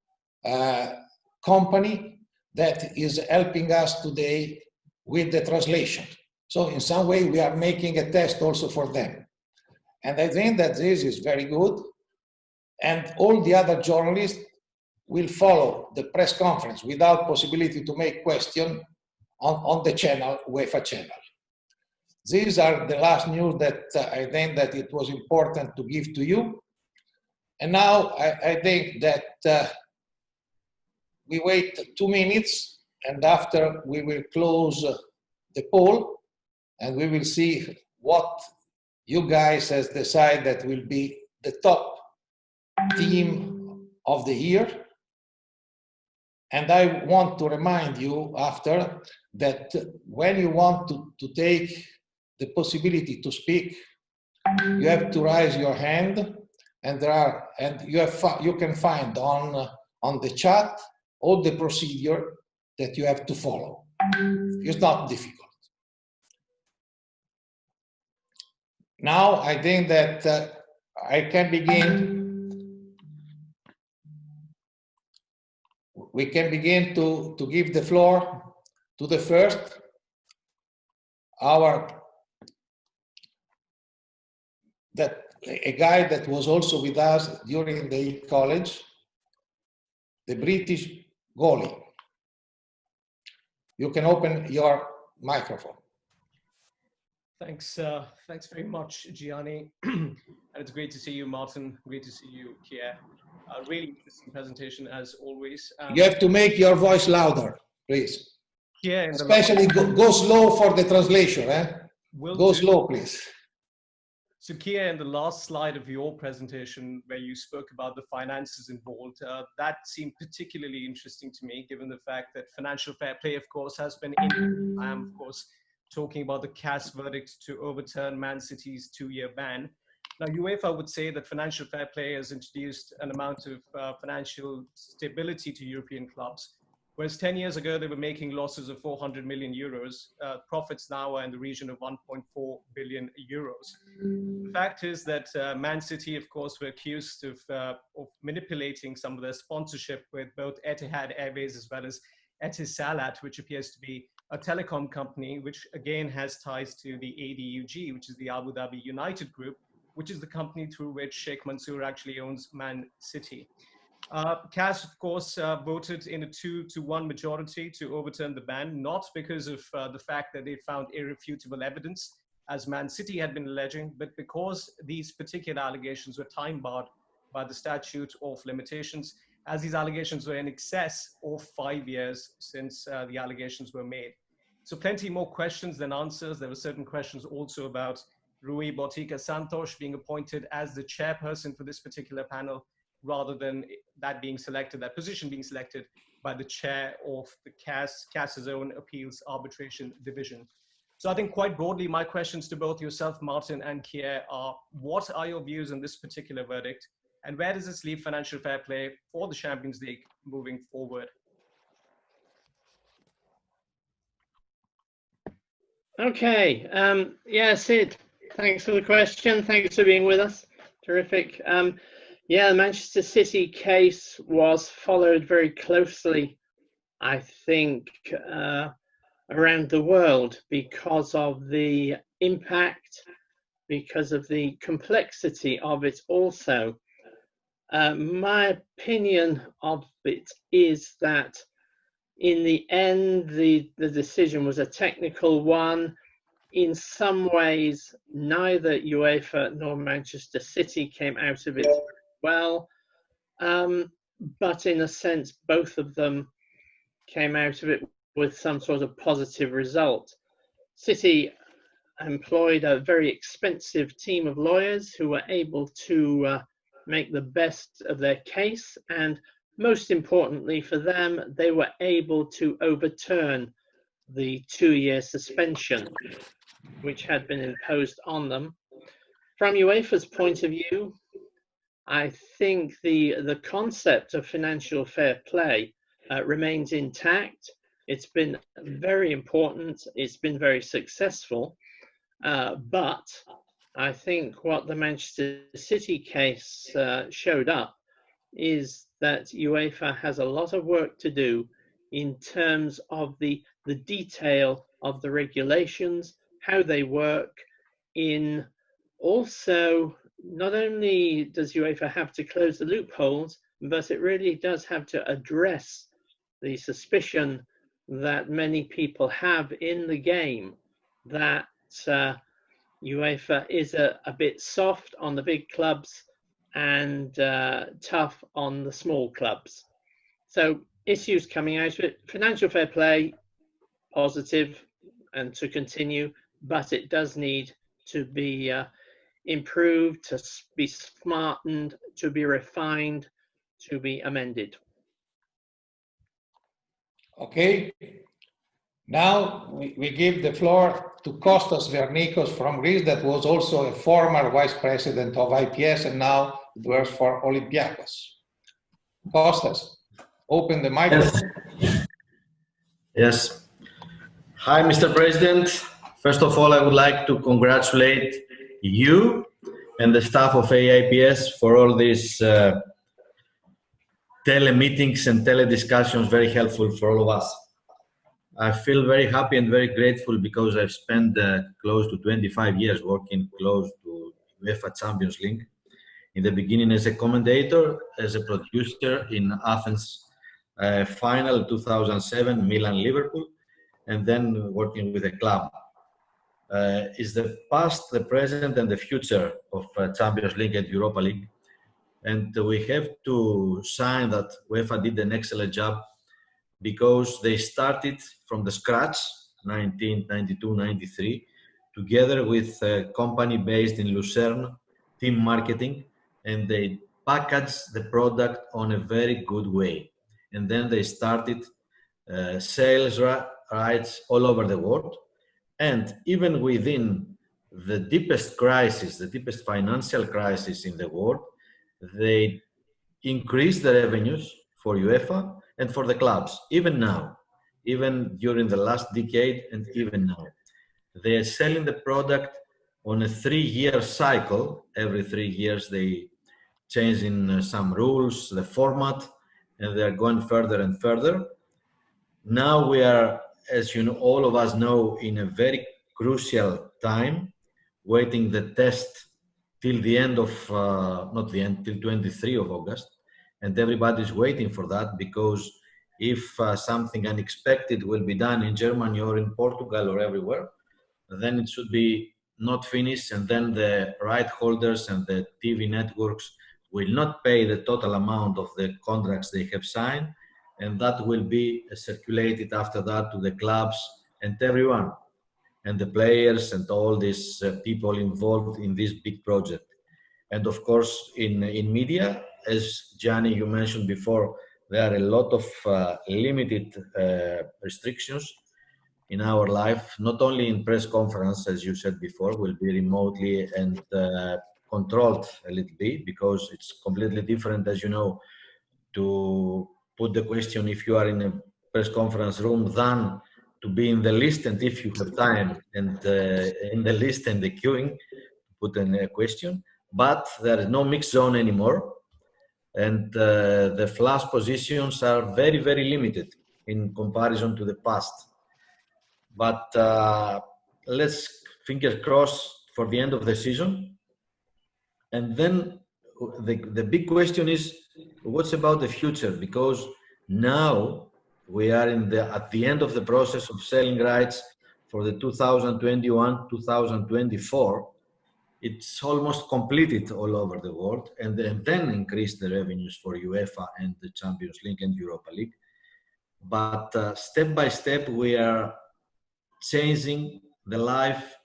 company that is helping us today with the translation. So in some way, we are making a test also for them. And I think that this is very good. And all the other journalists will follow the press conference without possibility to make question on the channel, UEFA channel. These are the last news that I think that it was important to give to you. And now I think that we wait 2 minutes, and after we will close the poll, and we will see what you guys has decided that will be the top team of the year. And I want to remind you after that when you want to take the possibility to speak, you have to raise your hand, and you can find on the chat all the procedure that you have to follow. It's not difficult. Now I think that I can begin. We can begin to give the floor to the first, a guy that was also with us during the college, the British goalie. You can open your microphone.
Thanks, thanks very much, Gianni. And it's great to see you, Martin. Great to see you, Kier. Really interesting presentation as always.
You have to make your voice louder, please.
Kier,
especially go slow for the translation. Go slow, please.
So Kier, in the last slide of your presentation, where you spoke about the finances involved, that seemed particularly interesting to me, given the fact that financial fair play, of course, has been in. I am, of course, talking about the CAS verdict to overturn Man City's 2-year ban. Now, UEFA would say that financial fair play has introduced an amount of financial stability to European clubs, whereas 10 years ago, they were making losses of 400 million euros. Profits now are in the region of 1.4 billion euros. The fact is that Man City, of course, were accused of manipulating some of their sponsorship with both Etihad Airways as well as Etisalat, which appears to be a telecom company, which again has ties to the ADUG, which is the Abu Dhabi United Group, which is the company through which Sheikh Mansour actually owns Man City. CAS, of course, voted in a 2-1 majority to overturn the ban, not because of the fact that they found irrefutable evidence, as Man City had been alleging, but because these particular allegations were time-barred by the statute of limitations, as these allegations were in excess of 5 years since the allegations were made. So plenty more questions than answers. There were certain questions also about Rui Botica Santos being appointed as the chairperson for this particular panel, rather than that being selected, that position being selected by the chair of the CAS's own appeals arbitration division. So I think quite broadly, my questions to both yourself, Martin, and Kier are, what are your views on this particular verdict? And where does this leave financial fair play for the Champions League moving forward?
Okay. Yeah, Sid, thanks for the question. Thanks for being with us. Terrific. Yeah, the Manchester City case was followed very closely, I think, around the world because of the impact, because of the complexity of it also. My opinion of it is that in the end, the decision was a technical one. In some ways, neither UEFA nor Manchester City came out of it well, but in a sense, both of them came out of it with some sort of positive result. City employed a very expensive team of lawyers who were able to make the best of their case, and most importantly for them, they were able to overturn the 2-year suspension which had been imposed on them. From UEFA's point of view, I think the concept of financial fair play remains intact. It's been very important. It's been very successful. But I think what the Manchester City case showed up is that UEFA has a lot of work to do in terms of the detail of the regulations, how they work. In also, not only does UEFA have to close the loopholes, but it really does have to address the suspicion that many people have in the game that UEFA is a bit soft on the big clubs and tough on the small clubs. So issues coming out of it, financial fair play, positive and to continue, but it does need to be improved, to be smartened, to be refined, to be amended.
Okay. Now we give the floor to Kostas Vernikos from Greece, that was also a former vice president of IPS and now works for Olympiakos. Kostas, open the microphone.
Yes. Hi, Mr. President. First of all, I would like to congratulate you and the staff of AIPS for all these tele-meetings and tele-discussions, very helpful for all of us. I feel very happy and very grateful because I've spent close to 25 years working close to UEFA Champions League. In the beginning as a commentator, as a producer in Athens final 2007, Milan-Liverpool, and then working with the club. Is the past, the present, and the future of Champions League and Europa League. And we have to sign that UEFA did an excellent job because they started from the scratch, 1992-93, together with a company based in Lucerne, Team Marketing, and they packaged the product on a very good way. And then they started sales rights all over the world. And even within the deepest crisis, the deepest financial crisis in the world, they increased the revenues for UEFA and for the clubs, even now, even during the last decade and even now. They are selling the product on a 3-year cycle. Every 3 years they change in some rules, the format, and they are going further and further. Now we are, as you know, all of us know, in a very crucial time, waiting the test till the end of, not the end, till 23 of August. And everybody is waiting for that because if something unexpected will be done in Germany or in Portugal or everywhere, then it should be not finished, and then the right holders and the TV networks will not pay the total amount of the contracts they have signed, and that will be circulated after that to the clubs and everyone, and the players and all these people involved in this big project. And of course, in media, as Gianni, you mentioned before, there are a lot of limited restrictions in our life, not only in press conference, as you said before, will be remotely and controlled a little bit, because it's completely different, as you know, to put the question if you are in a press conference room than to be in the list, and if you have time, and in the list and the queuing, put in a question. But there is no mixed zone anymore, and the flash positions are very, very limited in comparison to the past. But let's fingers crossed for the end of the season. And then the big question is, what's about the future? Because now we are at the end of the process of selling rights for the 2021-2024. It's almost completed all over the world, and then increase the revenues for UEFA and the Champions League and Europa League. But step by step, we are changing the life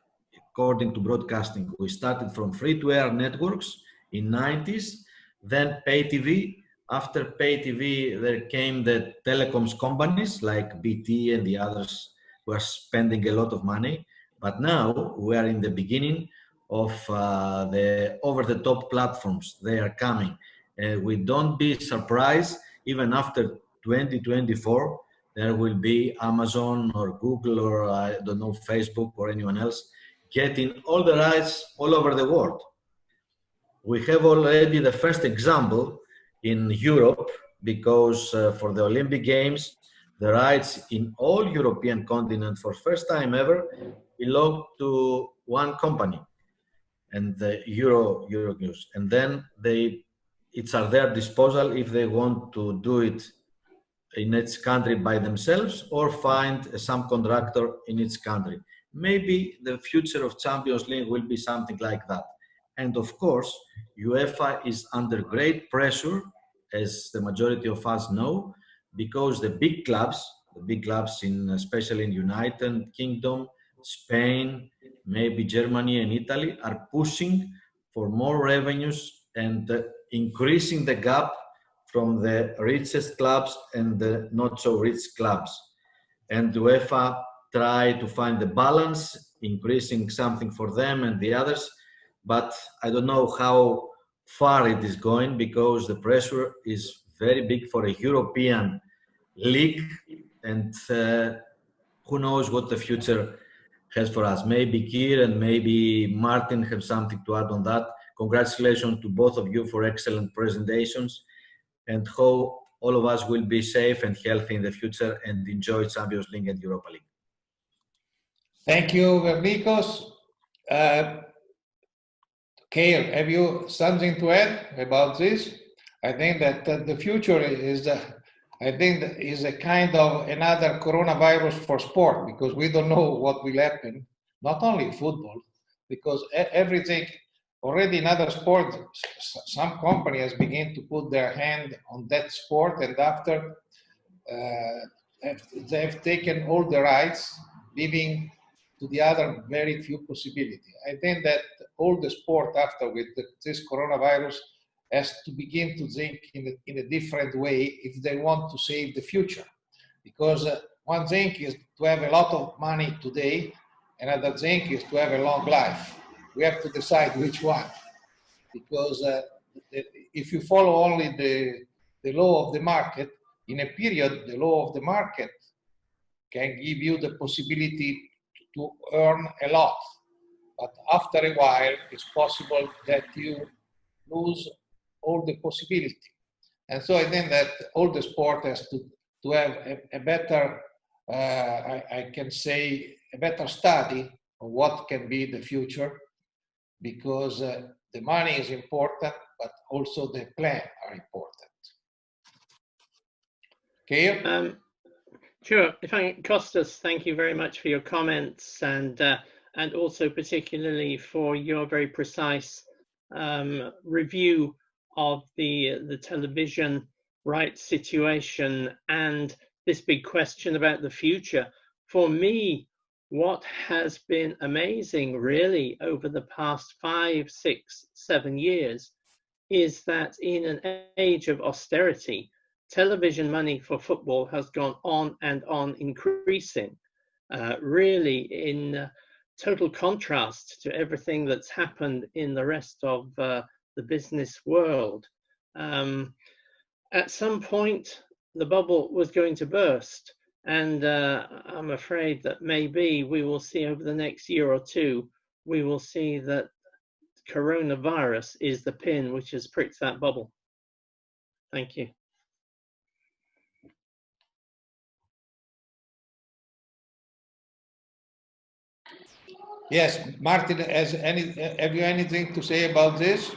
according to broadcasting. We started from free-to-air networks in 90s, then pay TV. After pay TV, there came the telecoms companies like BT and the others who are spending a lot of money. But now we are in the beginning of the over-the-top platforms. They are coming. We don't be surprised, even after 2024, there will be Amazon or Google or I don't know, Facebook or anyone else getting all the rights all over the world. We have already the first example in Europe, because for the Olympic Games, the rights in all European continent for first time ever belong to one company, and the Euronews, and then it's at their disposal if they want to do it in its country by themselves or find a subcontractor in its country. Maybe the future of Champions League will be something like that. And of course, UEFA is under great pressure, as the majority of us know, because the big clubs especially in United Kingdom, Spain, maybe Germany and Italy, are pushing for more revenues and increasing the gap from the richest clubs and the not so rich clubs. And UEFA try to find the balance, increasing something for them and the others. But I don't know how far it is going, because the pressure is very big for a European league, and who knows what the future has for us. Maybe Keir and maybe Martin have something to add on that. Congratulations to both of you for excellent presentations, and hope all of us will be safe and healthy in the future and enjoy Champions League and Europa League.
Thank you, Vernikos. Keir, have you something to add about this? I think that the future is, is a kind of another coronavirus for sport, because we don't know what will happen, not only football, because everything, already in other sports, some company has begun to put their hand on that sport, and after they have taken all the rights, leaving to the other very few possibilities. I think that all the sport after with this coronavirus has to begin to think in a different way if they want to save the future. Because one thing is to have a lot of money today, another thing is to have a long life. We have to decide which one. Because if you follow only the law of the market, in a period, the law of the market can give you the possibility to earn a lot. But after a while, it's possible that you lose all the possibility. And so I think that all the sport has to have a better, I can say, a better study of what can be the future, because the money is important, but also the plan are important. Okay?
Sure. Kostas, thank you very much for your comments, and also particularly for your very precise review of the television rights situation and this big question about the future. For me, what has been amazing really over the past 5, 6, 7 years is that in an age of austerity, television money for football has gone on and on increasing, really in total contrast to everything that's happened in the rest of the business world. At some point, the bubble was going to burst, And I'm afraid that maybe we will see over the next year or two, we will see that coronavirus is the pin which has pricked that bubble. Thank you.
Yes, Martin, have you anything to say about this?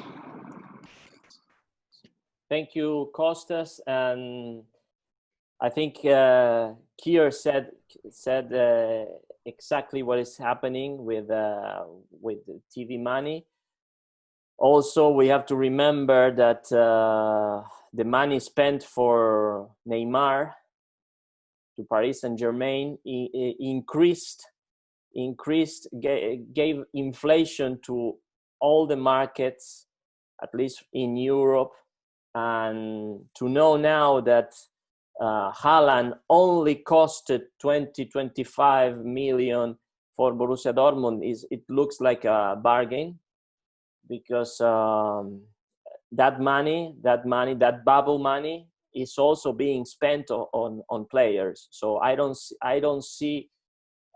Thank you, Costas. And I think Kier said exactly what is happening with TV money. Also, we have to remember that the money spent for Neymar to Paris Saint-Germain gave inflation to all the markets, at least in Europe. And to know now that Haaland only costed 25 million for Borussia Dortmund, it looks like a bargain, because that bubble money is also being spent on players. So I don't see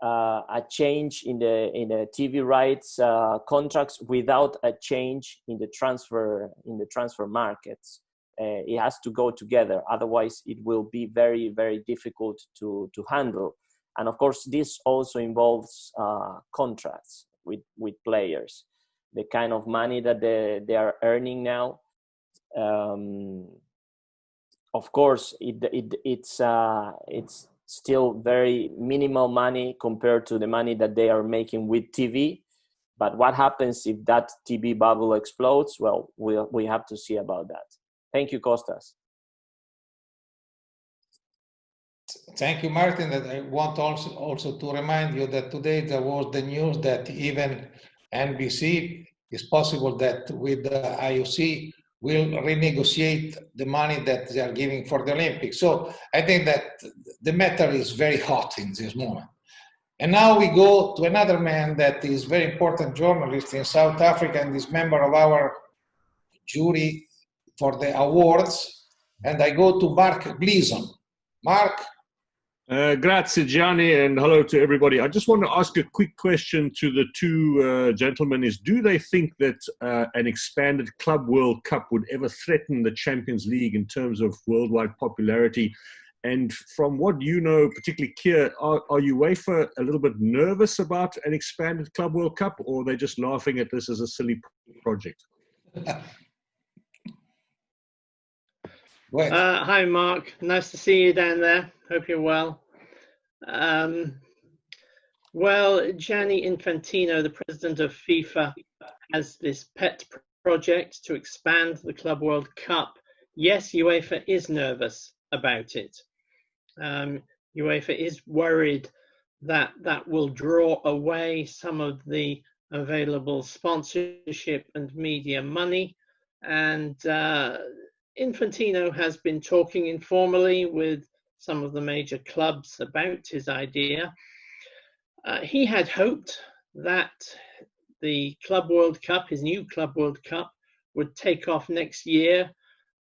a change in the TV rights contracts without a change in the transfer markets. It has to go together, otherwise it will be very, very difficult to handle. And of course, this also involves contracts with players. The kind of money that they are earning now, of course, it's still very minimal money compared to the money that they are making with TV. But what happens if that TV bubble explodes? Well, we have to see about that. Thank you, Costas.
Thank you, Martin. That I want also to remind you that today there was the news that even NBC is possible that with the IOC will renegotiate the money that they are giving for the Olympics. So I think that the matter is very hot in this moment. And now we go to another man that is very important journalist in South Africa and is member of our jury for the awards. And I go to Mark Gleason. Mark?
Grazie, Gianni, and hello to everybody. I just want to ask a quick question to the two gentlemen. Do they think that an expanded Club World Cup would ever threaten the Champions League in terms of worldwide popularity? And from what you know, particularly Kier, are UEFA a little bit nervous about an expanded Club World Cup, or are they just laughing at this as a silly project?
Hi, Mark. Nice to see you down there. Hope you're well. Well, Gianni Infantino, the president of FIFA, has this pet project to expand the Club World Cup. Yes, UEFA is nervous about it. UEFA is worried that that will draw away some of the available sponsorship and media money. And Infantino has been talking informally with some of the major clubs about his idea. He had hoped that the Club World Cup, his new Club World Cup, would take off next year,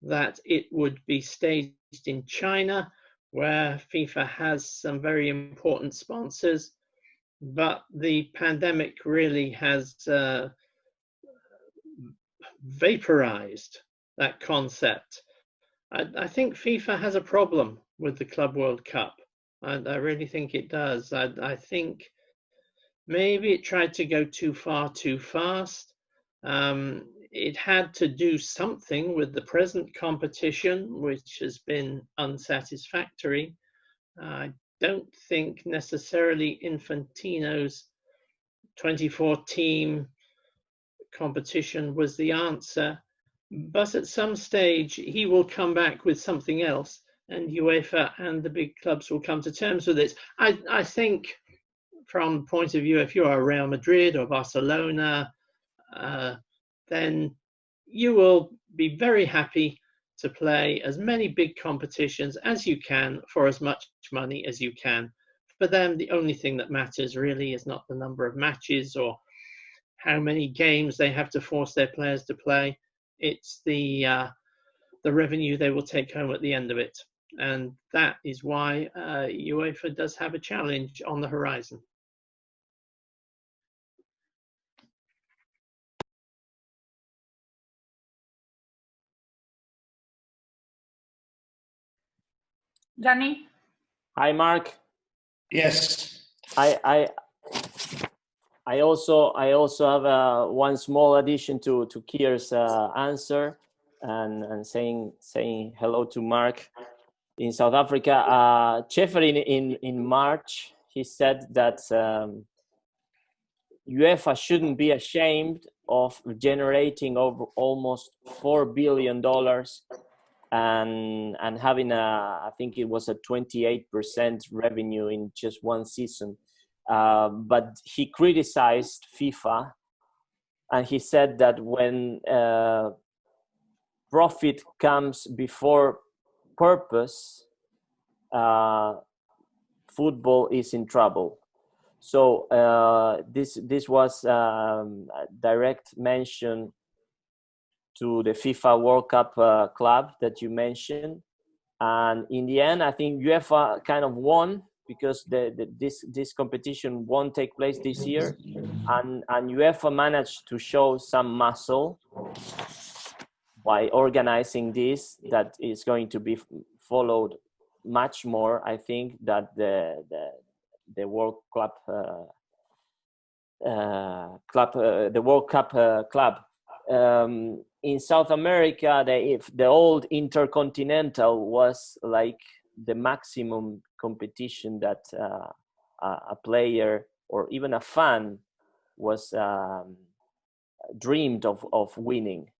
that it would be staged in China, where FIFA has some very important sponsors. But the pandemic really has vaporized that concept. I think FIFA has a problem with the Club World Cup. I really think it does. I think maybe it tried to go too far too fast. It had to do something with the present competition, which has been unsatisfactory. I don't think necessarily Infantino's 24-team competition was the answer. But at some stage, he will come back with something else, and UEFA and the big clubs will come to terms with it. I think, from the point of view, if you are Real Madrid or Barcelona, then you will be very happy to play as many big competitions as you can for as much money as you can. For them, the only thing that matters really is not the number of matches or how many games they have to force their players to play. It's the revenue they will take home at the end of it. And that is why UEFA does have a challenge on the horizon.
Gianni?
Hi, Mark.
Yes.
I also have one small addition to Kier's answer, and saying hello to Mark in South Africa. Jeffrey in March, he said that UEFA shouldn't be ashamed of generating over almost $4 billion and having I think it was a 28% revenue in just one season. But he criticized FIFA, and he said that when profit comes before purpose, football is in trouble. So this was a direct mention to the FIFA World Cup club that you mentioned, and in the end, I think UEFA kind of won, because this competition won't take place this year, and UEFA managed to show some muscle by organizing this that is going to be followed much more, I think, that the World Club the World Cup club. In South America, the old Intercontinental was like the maximum competition that a player or even a fan was dreamed of winning,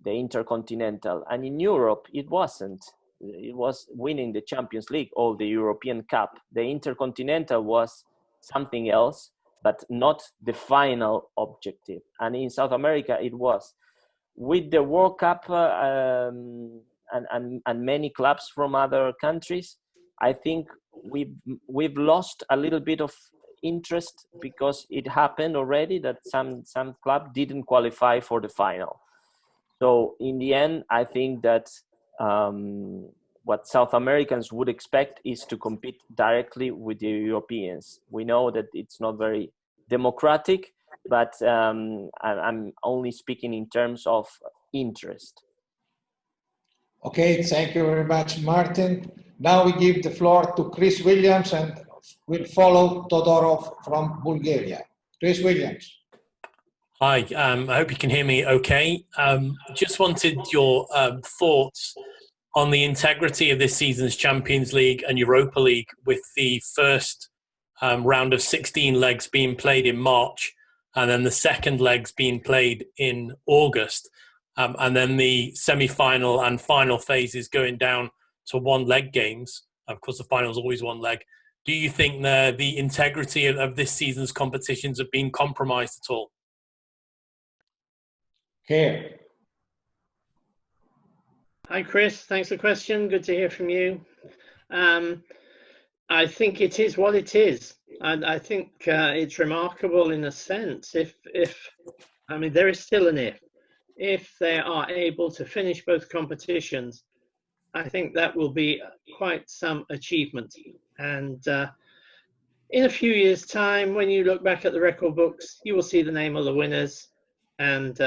the Intercontinental. And in Europe, it wasn't. It was winning the Champions League or the European Cup. The Intercontinental was something else, but not the final objective. And in South America, it was. With the World Cup and many clubs from other countries, I think we've lost a little bit of interest, because it happened already that some club didn't qualify for the final. So in the end, I think that what South Americans would expect is to compete directly with the Europeans. We know that it's not very democratic, but I'm only speaking in terms of interest.
Okay, thank you very much, Martin. Now we give the floor to Chris Williams, and we'll follow Todorov from Bulgaria. Chris Williams.
Hi, I hope you can hear me okay. Just wanted your thoughts on the integrity of this season's Champions League and Europa League, with the first round of 16 legs being played in March, and then the second legs being played in August, and then the semi-final and final phases going down to one-leg games. Of course, the final is always one leg. Do you think the integrity of this season's competitions have been compromised at all?
Okay.
Hi, Chris. Thanks for the question. Good to hear from you. I think it is what it is. And I think it's remarkable in a sense. I mean, there is still an if they are able to finish both competitions, I think that will be quite some achievement. And in a few years' time, when you look back at the record books, you will see the name of the winners, and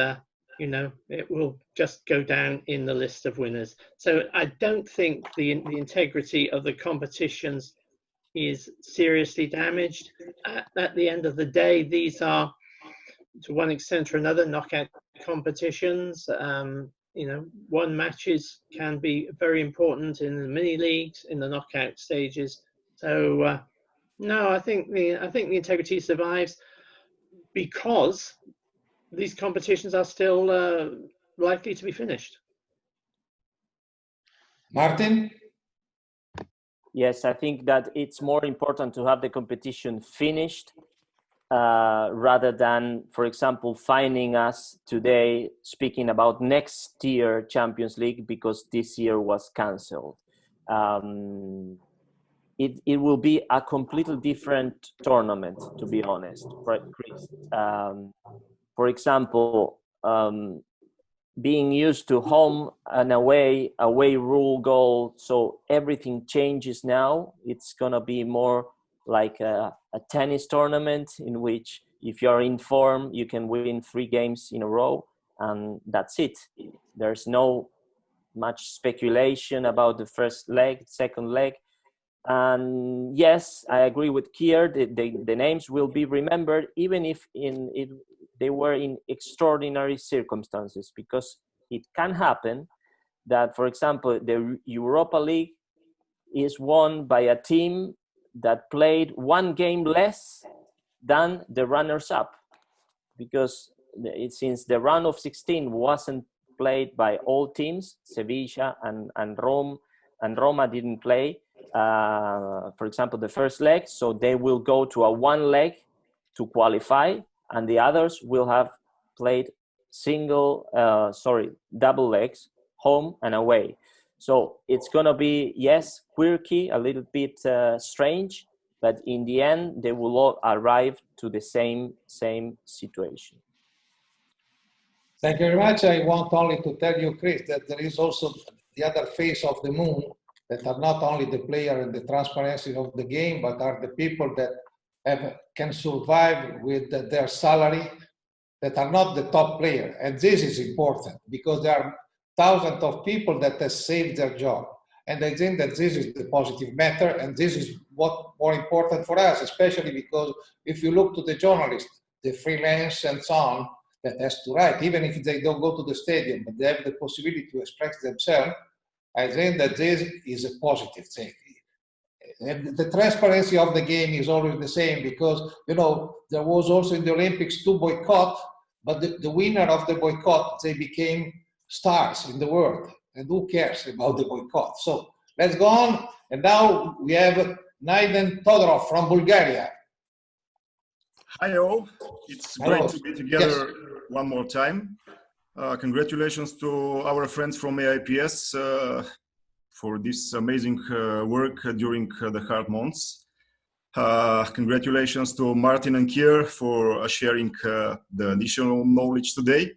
you know, it will just go down in the list of winners. So I don't think the integrity of the competitions is seriously damaged. At the end of the day, these are, to one extent or another, knockout competitions. You know, one matches can be very important in the mini leagues, in the knockout stages. So no, I think the integrity survives, because these competitions are still likely to be finished.
Martin?
Yes, I think that it's more important to have the competition finished rather than, for example, finding us today speaking about next year Champions League because this year was cancelled. It will be a completely different tournament, to be honest, right, Chris? For example, being used to home and away rule goal. So everything changes now. It's gonna be more like a tennis tournament in which if you're in form, you can win 3 games in a row, and that's it. There's no much speculation about the first leg, second leg. And yes, I agree with Kier. The names will be remembered, even if they were in extraordinary circumstances, because it can happen that, for example, the Europa League is won by a team that played 1 game less than the runners-up, because since the round of 16 wasn't played by all teams, Sevilla and Roma didn't play, for example, the first leg, so they will go to a 1 leg to qualify, and the others will have played double legs, home and away. So it's gonna be, yes, quirky, a little bit strange, but in the end, they will all arrive to the same situation.
Thank you very much. I want only to tell you, Chris, that there is also the other face of the moon, that are not only the player and the transparency of the game, but are the people that can survive with their salary, that are not the top player. And this is important, because there are thousands of people that have saved their job. And I think that this is the positive matter, and this is what more important for us, especially because if you look to the journalists, the freelance and so on, that has to write, even if they don't go to the stadium, but they have the possibility to express themselves, I think that this is a positive thing. And the transparency of the game is always the same, because, you know, there was also in the Olympics 2 boycotts, but the winner of the boycott, they became stars in the world. And who cares about the boycott? So let's go on. And now we have Naiden Todorov from Bulgaria.
Hi all, it's great to be together one more time. Congratulations to our friends from AIPS for this amazing work during the hard months. Congratulations to Martin and Kier for sharing the additional knowledge today.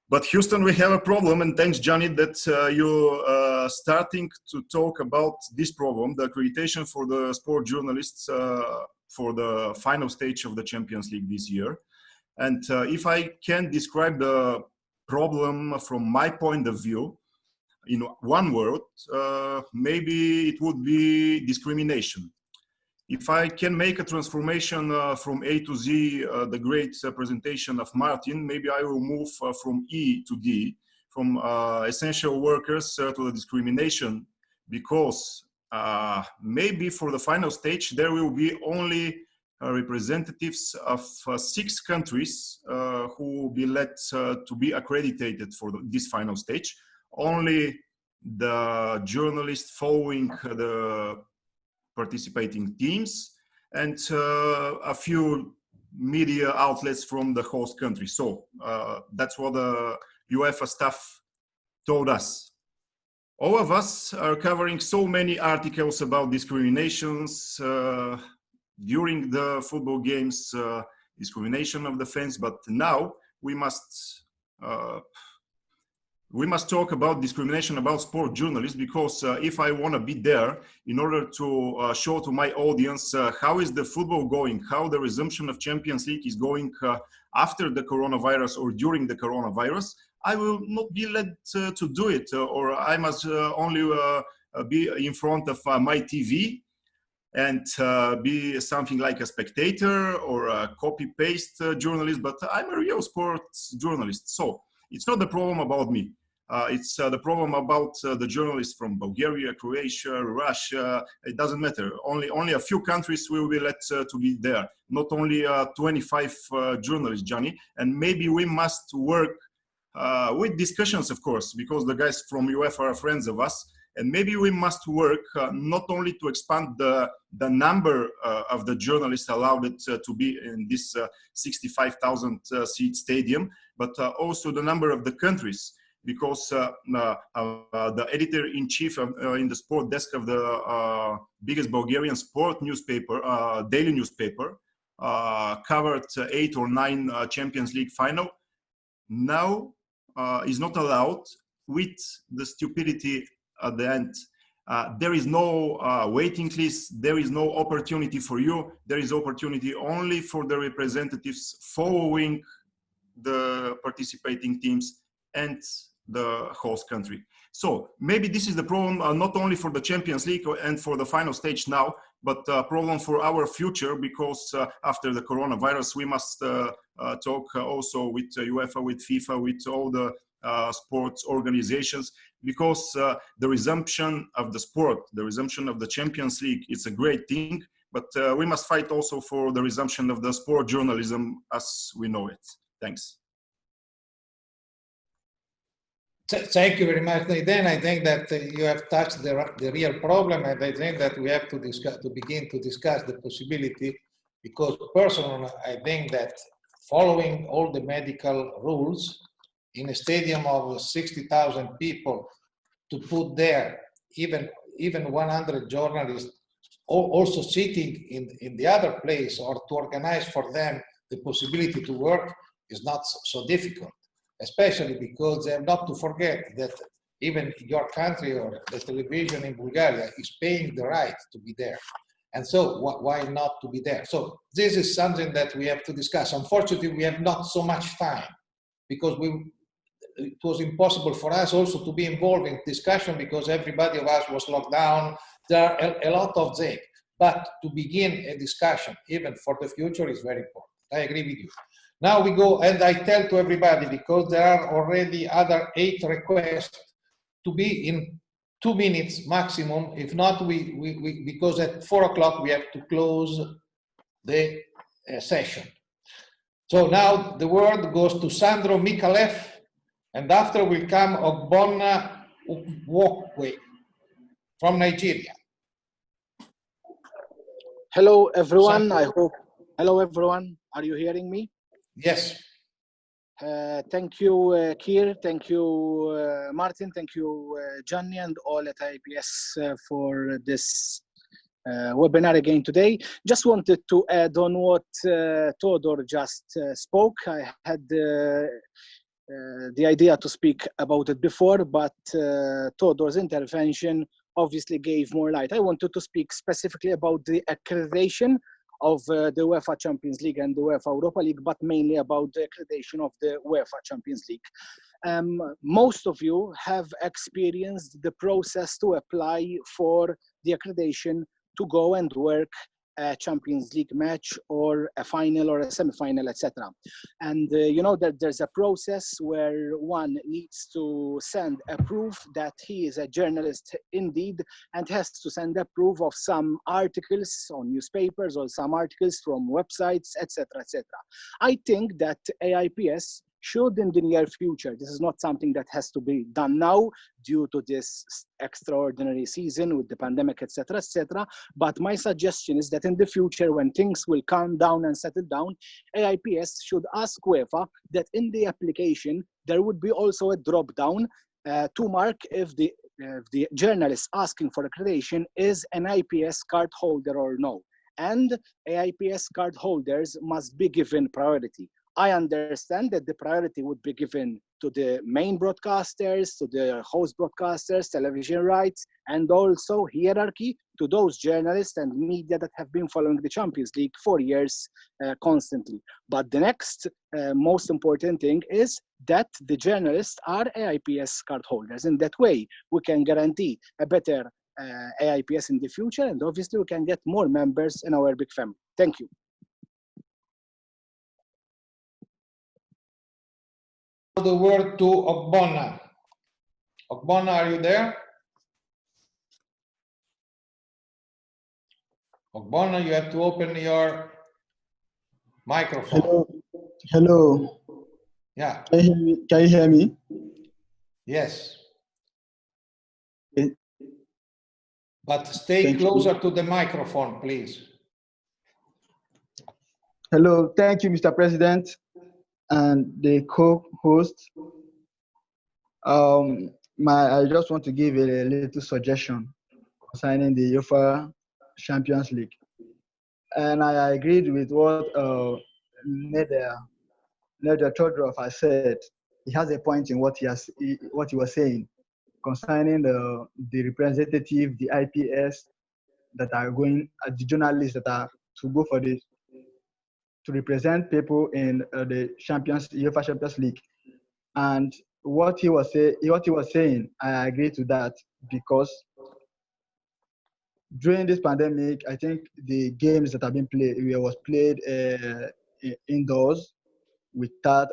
But Houston, we have a problem, and thanks, Johnny, that you're starting to talk about this problem, the accreditation for the sport journalists for the final stage of the Champions League this year. And if I can describe the problem from my point of view in one word, maybe it would be discrimination. If I can make a transformation from A to Z, the great presentation of Martin, maybe I will move from E to D, from essential workers to the discrimination, because maybe for the final stage, there will be only representatives of 6 countries who will be let to be accredited for this final stage. Only the journalists following the participating teams and a few media outlets from the host country. So that's what the UEFA staff told us. All of us are covering so many articles about discriminations during the football games, discrimination of the fans, but now we must talk about discrimination about sport journalists, because if I want to be there in order to show to my audience how is the football going, how the resumption of Champions League is going after the coronavirus or during the coronavirus, I will not be led to do it, or I must only be in front of my TV and be something like a spectator or a copy-paste journalist, but I'm a real sports journalist. So it's not the problem about me. It's the problem about the journalists from Bulgaria, Croatia, Russia. It doesn't matter. Only a few countries will be let to be there. Not only 25 journalists, Johnny. And maybe we must work with discussions, of course, because the guys from UEFA are friends of us. And maybe we must work not only to expand the number of the journalists allowed to be in this 65,000 seat stadium, but also the number of the countries. Because the editor-in-chief in the sport desk of the biggest Bulgarian sport newspaper, daily newspaper, covered 8 or 9 Champions League final. Now is not allowed with the stupidity at the end. There is no waiting list. There is no opportunity for you. There is opportunity only for the representatives following the participating teams and the host country. So maybe this is the problem, not only for the Champions League and for the final stage now, but a problem for our future, because after the coronavirus, we must talk also with UEFA, with FIFA, with all the sports organizations, because the resumption of the sport, the resumption of the Champions League, is a great thing, but we must fight also for the resumption of the sport journalism as we know it. Thanks.
Thank you very much, Zidane. I think that you have touched the real problem, and I think that we have to begin to discuss the possibility, because personally, I think that following all the medical rules in a stadium of 60,000 people, to put there even 100 journalists also sitting in the other place, or to organize for them the possibility to work, is not so difficult. Especially because they have not to forget that even your country or the television in Bulgaria is paying the right to be there. And so why not to be there? So this is something that we have to discuss. Unfortunately, we have not so much time, because it was impossible for us also to be involved in discussion, because everybody of us was locked down. There are a lot of things. But to begin a discussion, even for the future, is very important. I agree with you. Now we go, and I tell to everybody, because there are already other 8 requests, to be in 2 minutes maximum. If not, because at 4 o'clock we have to close the session. So now the word goes to Sandro Mikalev, and after will come Ogbonna Ukwokwe from Nigeria.
Hello everyone, hello everyone, are you hearing me?
Yes.
Thank you, Keir, thank you, Martin, thank you, Gianni, and all at IPS for this webinar again today. Just wanted to add on what Todor just spoke. I had the idea to speak about it before, but Todor's intervention obviously gave more light. I wanted to speak specifically about the accreditation of the UEFA Champions League and the UEFA Europa League, but mainly about the accreditation of the UEFA Champions League. Most of you have experienced the process to apply for the accreditation to go and work a Champions League match or a final or a semi-final, etc. And you know that there's a process where one needs to send a proof that he is a journalist indeed, and has to send a proof of some articles on newspapers or some articles from websites, etc., etc. I think that AIPS should, in the near future, this is not something that has to be done now due to this extraordinary season with the pandemic, etc., etc. But my suggestion is that in the future, when things will calm down and settle down, AIPS should ask UEFA that in the application, there would be also a drop down to mark if the journalist asking for accreditation is an IPS card holder or no. And AIPS card holders must be given priority. I understand that the priority would be given to the main broadcasters, to the host broadcasters, television rights, and also hierarchy to those journalists and media that have been following the Champions League for years constantly. But the next most important thing is that the journalists are AIPS card holders. In that way, we can guarantee a better AIPS in the future, and obviously we can get more members in our big family. Thank you.
The word to Ogbonna. Ogbonna, are you there? Ogbonna, you have to open your microphone.
Hello. Hello.
Yeah.
Can you hear me? Can you hear me?
Yes.
Okay.
But stay
Thank
closer
you.
to the microphone, please.
Hello. Thank you, Mr. President, and the co-host. I just want to give a little suggestion concerning the UEFA Champions League, and I agreed with what Neda Todorov has said. he has a point in what he was saying concerning the representative, the IPS that are going, the journalists that are to go for this, to represent people in the UEFA Champions League. And what he was saying, I agree to that, because during this pandemic, I think the games that have been played was played indoors without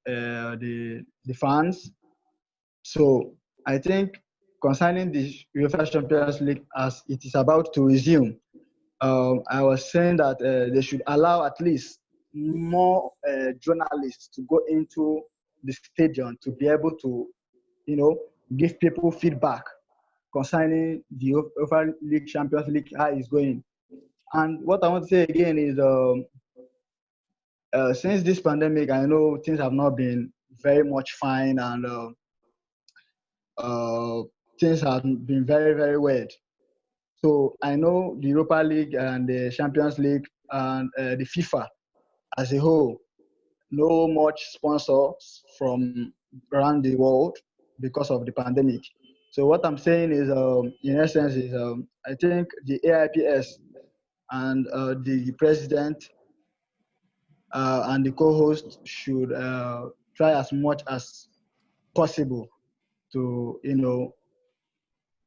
the fans. So I think concerning the UEFA Champions League, as it is about to resume, I was saying that they should allow at least more journalists to go into the stadium to be able to, give people feedback concerning the UEFA League, Champions League, how it's going. And what I want to say again is, since this pandemic, I know things have not been very much fine, and things have been very, very weird. So I know the Europa League and the Champions League and the FIFA as a whole, no much sponsors from around the world because of the pandemic. So what I'm saying is, in essence, is I think the AIPS and the president and the co-host should try as much as possible to,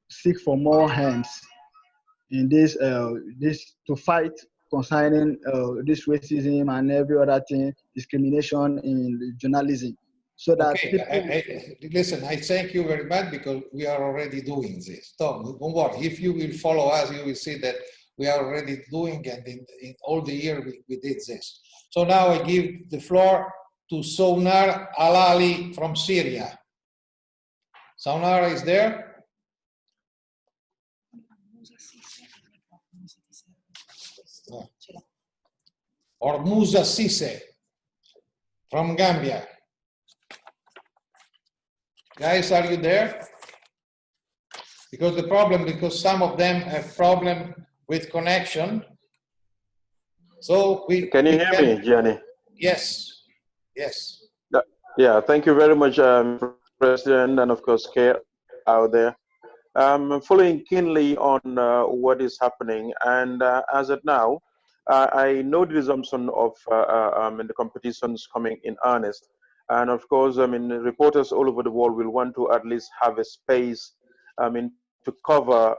seek for more hands in this to fight concerning this racism and every other thing, discrimination in journalism, so that
listen, I thank you very much, because we are already doing this. Tom, don't worry. If you will follow us, you will see that we are already doing, and in all the year we did this. So now I give the floor to Sounar Alali from Syria. Sounar is there? Or Musa Sise from Gambia. Guys, are you there? Because some of them have problem with connection. So
Can you hear me, Gianni?
Yes, yes.
Yeah, thank you very much, President, and of course, Kay out there. I'm following keenly on what is happening, and as of now, I know the resumption of the competitions coming in earnest. And of course, reporters all over the world will want to at least have a space, to cover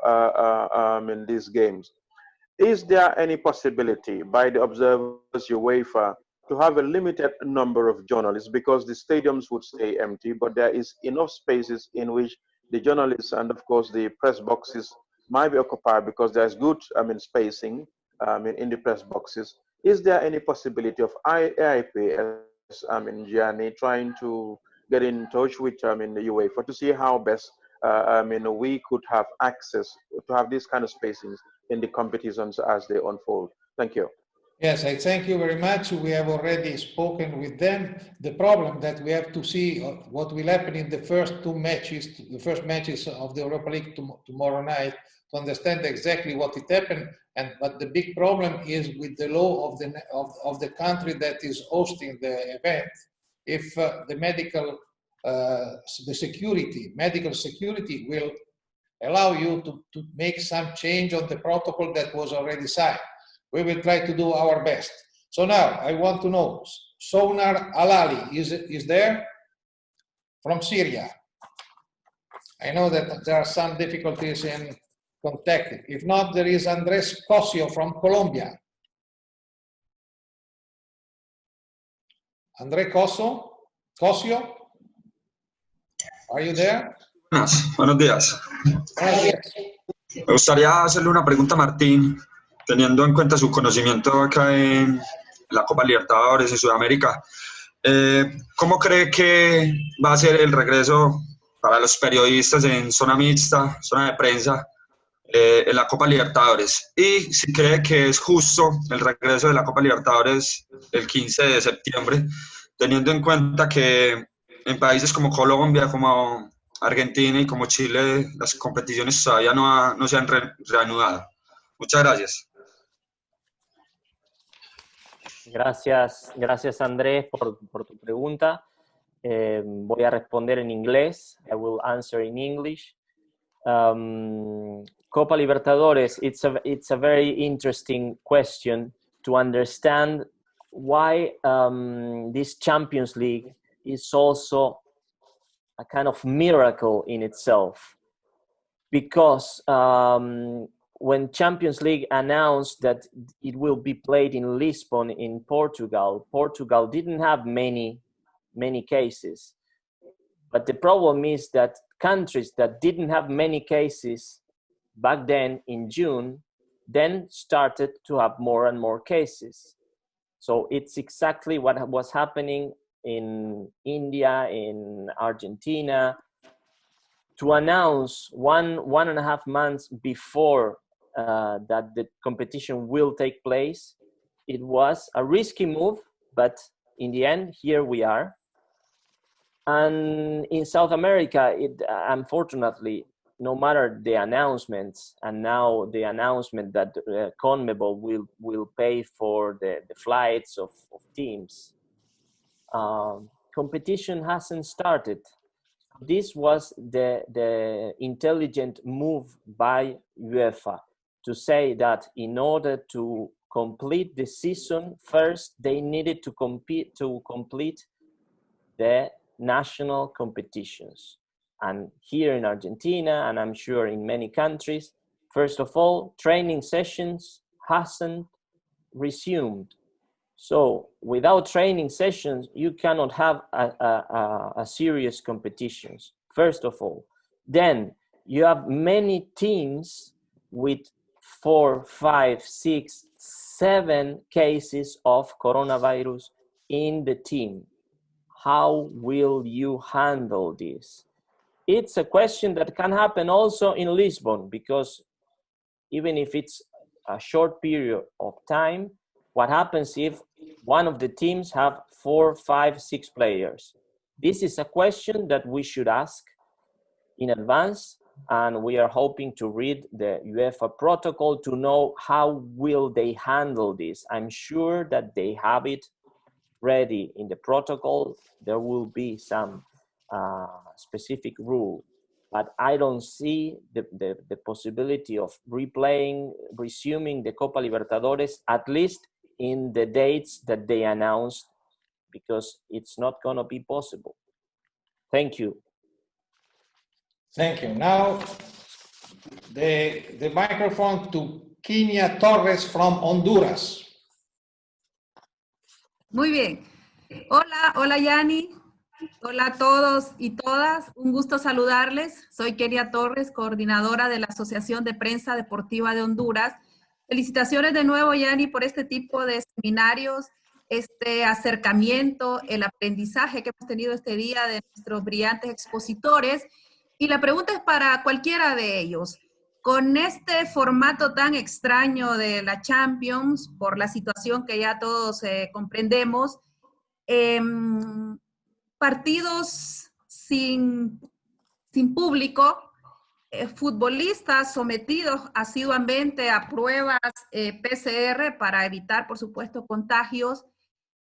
in these games. Is there any possibility by the observers, UEFA, to have a limited number of journalists, because the stadiums would stay empty, but there is enough spaces in which the journalists and of course the press boxes might be occupied, because there's good spacing in the press boxes. Is there any possibility of IIPS, Gianni, trying to get in touch with the UEFA to see how best we could have access to have these kind of spacings in the competitions as they unfold? Thank you.
Yes, I thank you very much. We have already spoken with them. The problem that we have to see what will happen in the first matches of the Europa League tomorrow night, to understand exactly what it happened. But the big problem is with the law of the country that is hosting the event. If the medical security will allow you to make some change on the protocol that was already signed. We will try to do our best. So now I want to know, Sounar Alali is there from Syria. I know that there are some difficulties in contacting. If not, there is Andrés Cosio from Colombia. Andrés Cosio, are you there?
Buenos días.
Buenos días.
Me gustaría hacerle una pregunta a Martín, teniendo en cuenta su conocimiento acá en la Copa Libertadores y Sudamérica. ¿Cómo cree que va a ser el regreso para los periodistas en zona mixta, zona de prensa, en la Copa Libertadores? Y si cree que es justo el regreso de la Copa Libertadores el 15 de septiembre, teniendo en cuenta que en países como Colombia, como Argentina y como Chile, las competiciones todavía no se han reanudado. Muchas gracias.
Gracias Andrés por tu pregunta. Voy a responder en inglés. I will answer in English. Copa Libertadores, it's a very interesting question to understand why this Champions League is also a kind of miracle in itself. Because when Champions League announced that it will be played in Lisbon in Portugal, Portugal didn't have many cases. But the problem is that countries that didn't have many cases back then in June, then started to have more and more cases. So it's exactly what was happening in India, in Argentina. To announce one and a half months before that the competition will take place, it was a risky move, but in the end, here we are. And in South America, unfortunately, no matter the announcements, and now the announcement that CONMEBOL will pay for the flights of teams, competition hasn't started. This was the intelligent move by UEFA to say that in order to complete the season, first they needed to complete the national competitions. And here in Argentina, and I'm sure in many countries, first of all, training sessions hasn't resumed. So without training sessions, you cannot have a serious competitions, first of all. Then you have many teams with 4, 5, 6, 7 cases of coronavirus in the team. How will you handle this? It's a question that can happen also in Lisbon, because even if it's a short period of time, what happens if one of the teams have 4, 5, 6 players? This is a question that we should ask in advance, and we are hoping to read the UEFA protocol to know how will they handle this. I'm sure that they have it ready in the protocol. There will be some specific rule, but I don't see the possibility of resuming the Copa Libertadores, at least in the dates that they announced, because it's not going to be possible. Thank you.
Thank you. Now, the microphone to Kenia Torres from Honduras.
Muy bien. Hola Yanni. Hola a todos y todas. Un gusto saludarles. Soy Kenia Torres, coordinadora de la Asociación de Prensa Deportiva de Honduras. Felicitaciones de nuevo, Yanni, por este tipo de seminarios, este acercamiento, el aprendizaje que hemos tenido este día de nuestros brillantes expositores. Y la pregunta es para cualquiera de ellos. Con este formato tan extraño de la Champions, por la situación que ya todos comprendemos, partidos sin público, futbolistas sometidos asiduamente a pruebas PCR para evitar, por supuesto, contagios.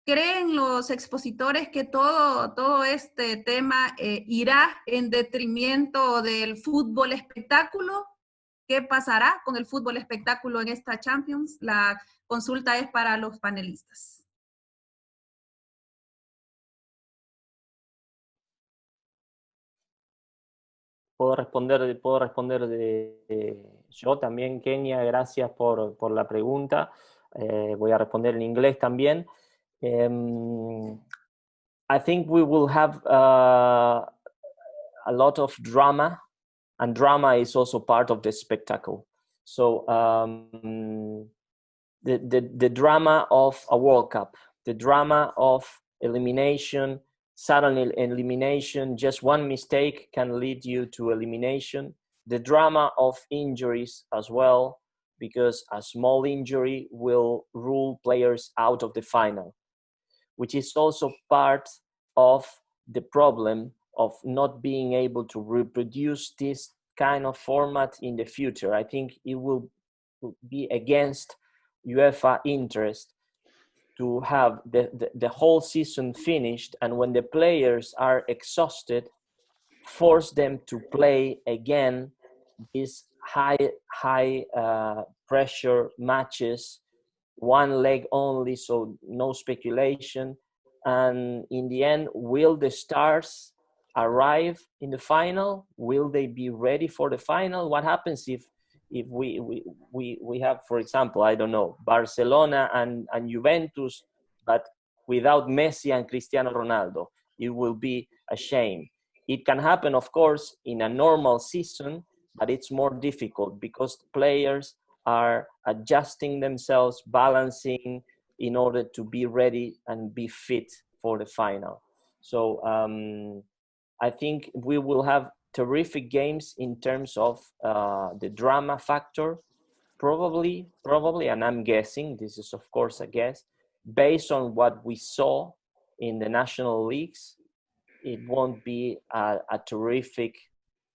¿Creen los expositores que todo este tema irá en detrimento del fútbol espectáculo? ¿Qué pasará con el fútbol espectáculo en esta Champions? La consulta es para los panelistas.
Puedo responder yo también, Kenia, gracias por la pregunta. Voy a responder en inglés también. I think we will have a lot of drama, and drama is also part of the spectacle. So the drama of a World Cup, the drama of elimination, sudden elimination, just one mistake can lead you to elimination. The drama of injuries as well, because a small injury will rule players out of the final, which is also part of the problem of not being able to reproduce this kind of format in the future. I think it will be against UEFA interest to have the whole season finished, and when the players are exhausted, force them to play again these high pressure matches, one leg only, so no speculation. And in the end, will the stars arrive in the final? Will they be ready for the final? What happens if we have, for example, I don't know, Barcelona and Juventus, but without Messi and Cristiano Ronaldo? It will be a shame. It can happen, of course, in a normal season, but it's more difficult because players are adjusting themselves, balancing in order to be ready and be fit for the final. So I think we will have terrific games in terms of the drama factor, probably, and I'm guessing, this is of course a guess, based on what we saw in the national leagues, it won't be a terrific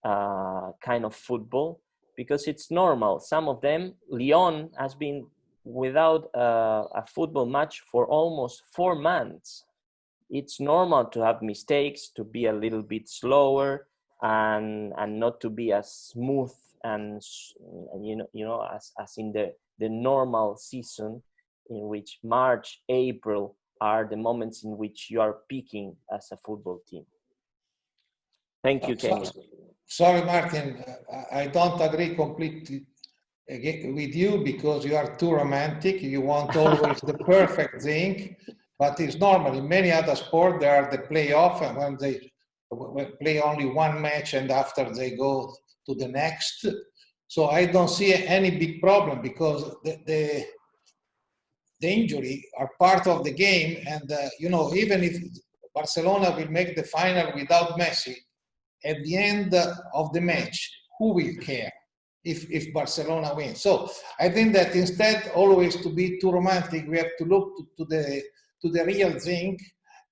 kind of football, because it's normal. Some of them, Lyon has been without a football match for almost 4 months. It's normal to have mistakes, to be a little bit slower, and not to be as smooth and as in the normal season, in which March, April are the moments in which you are peaking as a football team. Thank you, Kenya.
Sorry, Martin, I don't agree completely with you because you are too romantic. You want always the perfect thing, but it's normal. In many other sports, there are the playoff, and when they play only one match and after they go to the next. So I don't see any big problem because the injury are part of the game. And, even if Barcelona will make the final without Messi, at the end of the match, who will care if Barcelona wins? So I think that instead always to be too romantic, we have to look to the real thing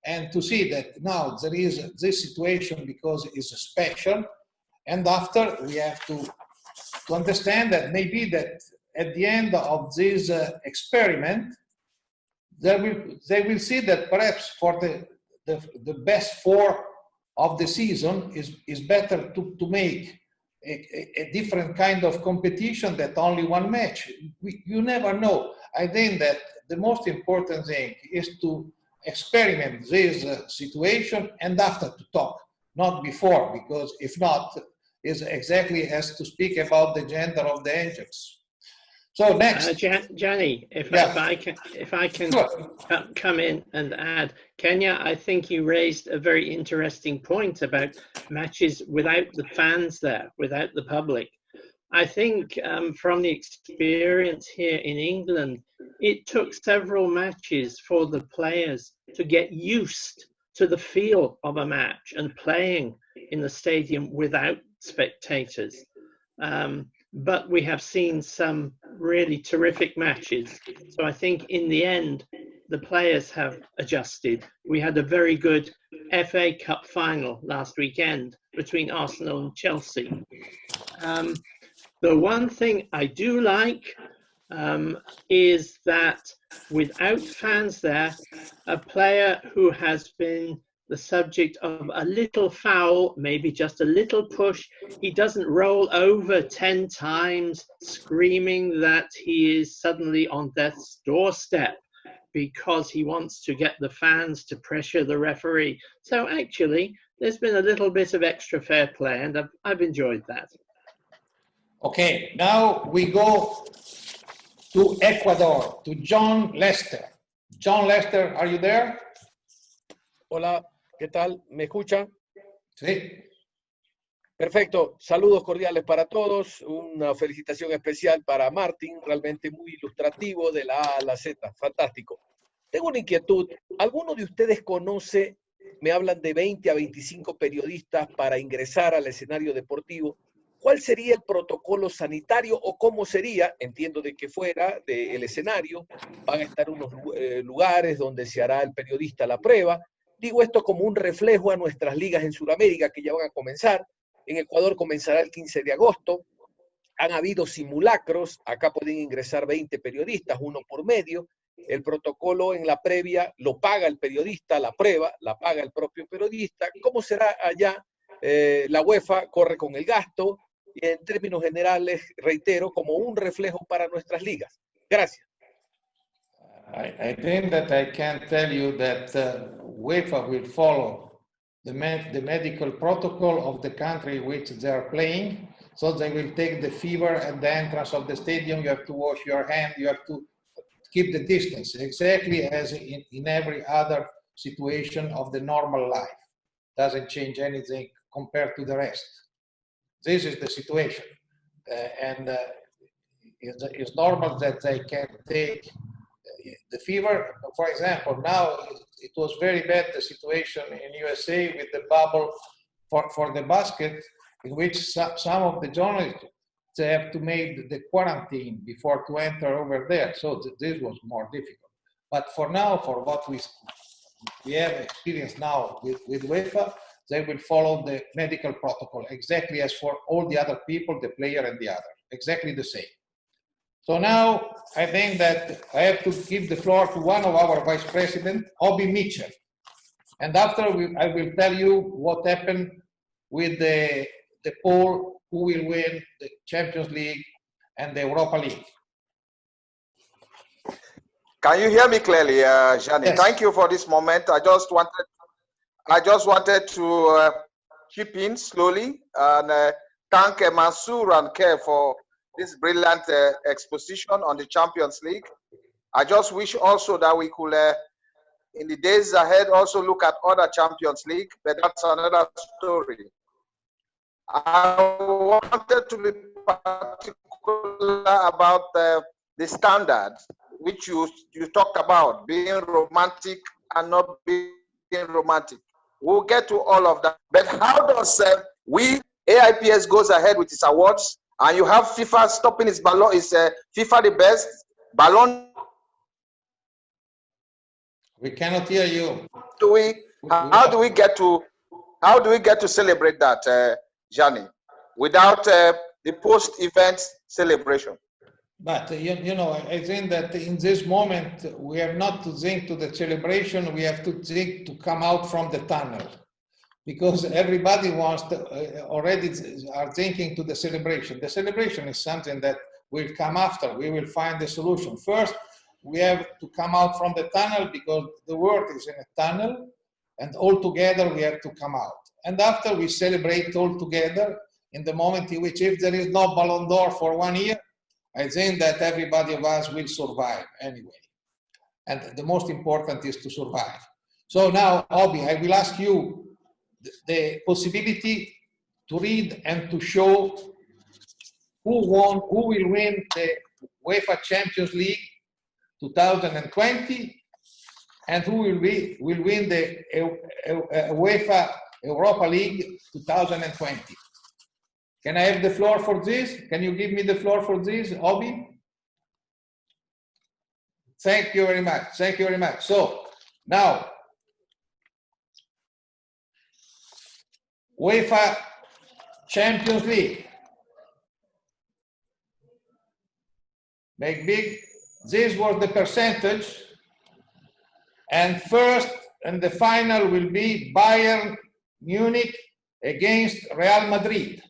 and to see that now there is this situation because it's special. And after we have to understand that maybe that at the end of this experiment, they will see that perhaps for the best 4 of the season is better to make a different kind of competition than only one match. You never know. I think that the most important thing is to experiment this situation and after to talk, not before, because if not, is exactly as to speak about the gender of the angels. So next,
Gianni, if I can
sure.
come in and add, Kenya, I think you raised a very interesting point about matches without the fans there, without the public. I think from the experience here in England, it took several matches for the players to get used to the feel of a match and playing in the stadium without spectators. But we have seen some really terrific matches. So I think in the end, the players have adjusted. We had a very good FA Cup final last weekend between Arsenal and Chelsea. The one thing I do like is that without fans there, a player who has been the subject of a little foul, maybe just a little push, he doesn't roll over 10 times screaming that he is suddenly on death's doorstep because he wants to get the fans to pressure the referee. So actually, there's been a little bit of extra fair play, and I've enjoyed that.
Okay, now we go to Ecuador, to John Lester. John Lester, are you there?
Hola, ¿qué tal? ¿Me escucha?
Sí.
Perfecto. Saludos cordiales para todos. Una felicitación especial para Martín, realmente muy ilustrativo de la A a la Z. Fantástico. Tengo una inquietud. ¿Alguno de ustedes conoce, me hablan de 20 a 25 periodistas para ingresar al escenario deportivo? ¿Cuál sería el protocolo sanitario o cómo sería? Entiendo de que fuera del escenario van a estar unos lugares donde se hará el periodista la prueba. Digo esto como un reflejo a nuestras ligas en Sudamérica que ya van a comenzar. En Ecuador comenzará el 15 de agosto. Han habido simulacros. Acá pueden ingresar 20 periodistas, uno por medio. el protocolo en la previa lo paga el periodista, la prueba la paga el propio periodista. ¿Cómo será allá? La UEFA corre con el gasto y en términos generales, reitero, como un reflejo para nuestras ligas. Gracias.
I think that I can tell you that UEFA will follow the medical protocol of the country which they are playing. So they will take the fever at the entrance of the stadium. You have to wash your hand. You have to keep the distance, exactly as in every other situation of the normal life. Doesn't change anything compared to the rest. This is the situation. It's normal that they can take the fever. For example, now it was very bad, the situation in USA with the bubble for the basket, in which some of the journalists, they have to make the quarantine before to enter over there. So this was more difficult. But for now, for what we have experienced now with UEFA, they will follow the medical protocol exactly as for all the other people, the player and the other, exactly the same. So now I think that I have to give the floor to one of our vice president, Obi Mitchell. And after I will tell you what happened with the poll, who will win the Champions League and the Europa League.
Can you hear me clearly, Gianni?
Yes.
Thank you for this moment. I just wanted to chip in slowly and thank Mansour and Kev for this brilliant exposition on the Champions League. I just wish also that we could, in the days ahead, also look at other Champions League, but that's another story. I wanted to be particular about the standard, which you talked about, being romantic and not being romantic. We'll get to all of that. But how does AIPS goes ahead with its awards, and you have FIFA stopping its ballon, is FIFA the best? Ballon.
We cannot hear you.
How do we get to celebrate that, Gianni, without the post-event celebration?
But you know, I think that in this moment we have not to think to the celebration. We have to think to come out from the tunnel, because everybody wants to, already are thinking to the celebration. The celebration is something that will come after. We will find the solution. First, we have to come out from the tunnel, because the world is in a tunnel, and all together we have to come out. And after we celebrate all together, in the moment in which if there is no Ballon d'Or for 1 year, I think that everybody of us will survive anyway. And the most important is to survive. So now, Obi, I will ask you the possibility to read and to show who will win the UEFA Champions League 2020 and who will win the UEFA Europa League 2020. Can I have the floor for this? Can you give me the floor for this, Obi? Thank you very much. Thank you very much. So now, UEFA Champions League. Make big. This was the percentage. And first and the final will be Bayern Munich against Real Madrid.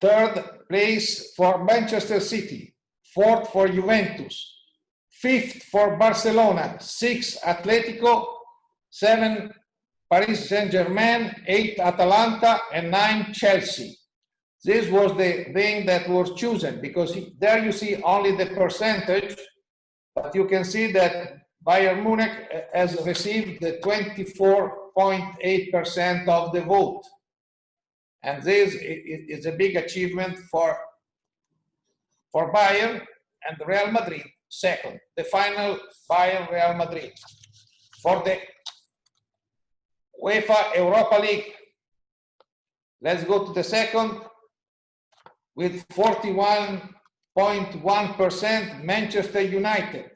Third place for Manchester City. Fourth for Juventus. Fifth for Barcelona. Sixth Atletico. 7 Paris Saint-Germain. 8 Atalanta. And 9 Chelsea. This was the thing that was chosen, because there you see only the percentage, but you can see that Bayern Munich has received the 24.8% of the vote. And this is a big achievement for Bayern, and Real Madrid second. The final, Bayern Real Madrid. For the UEFA Europa League, let's go to the second. With 41.1% Manchester United.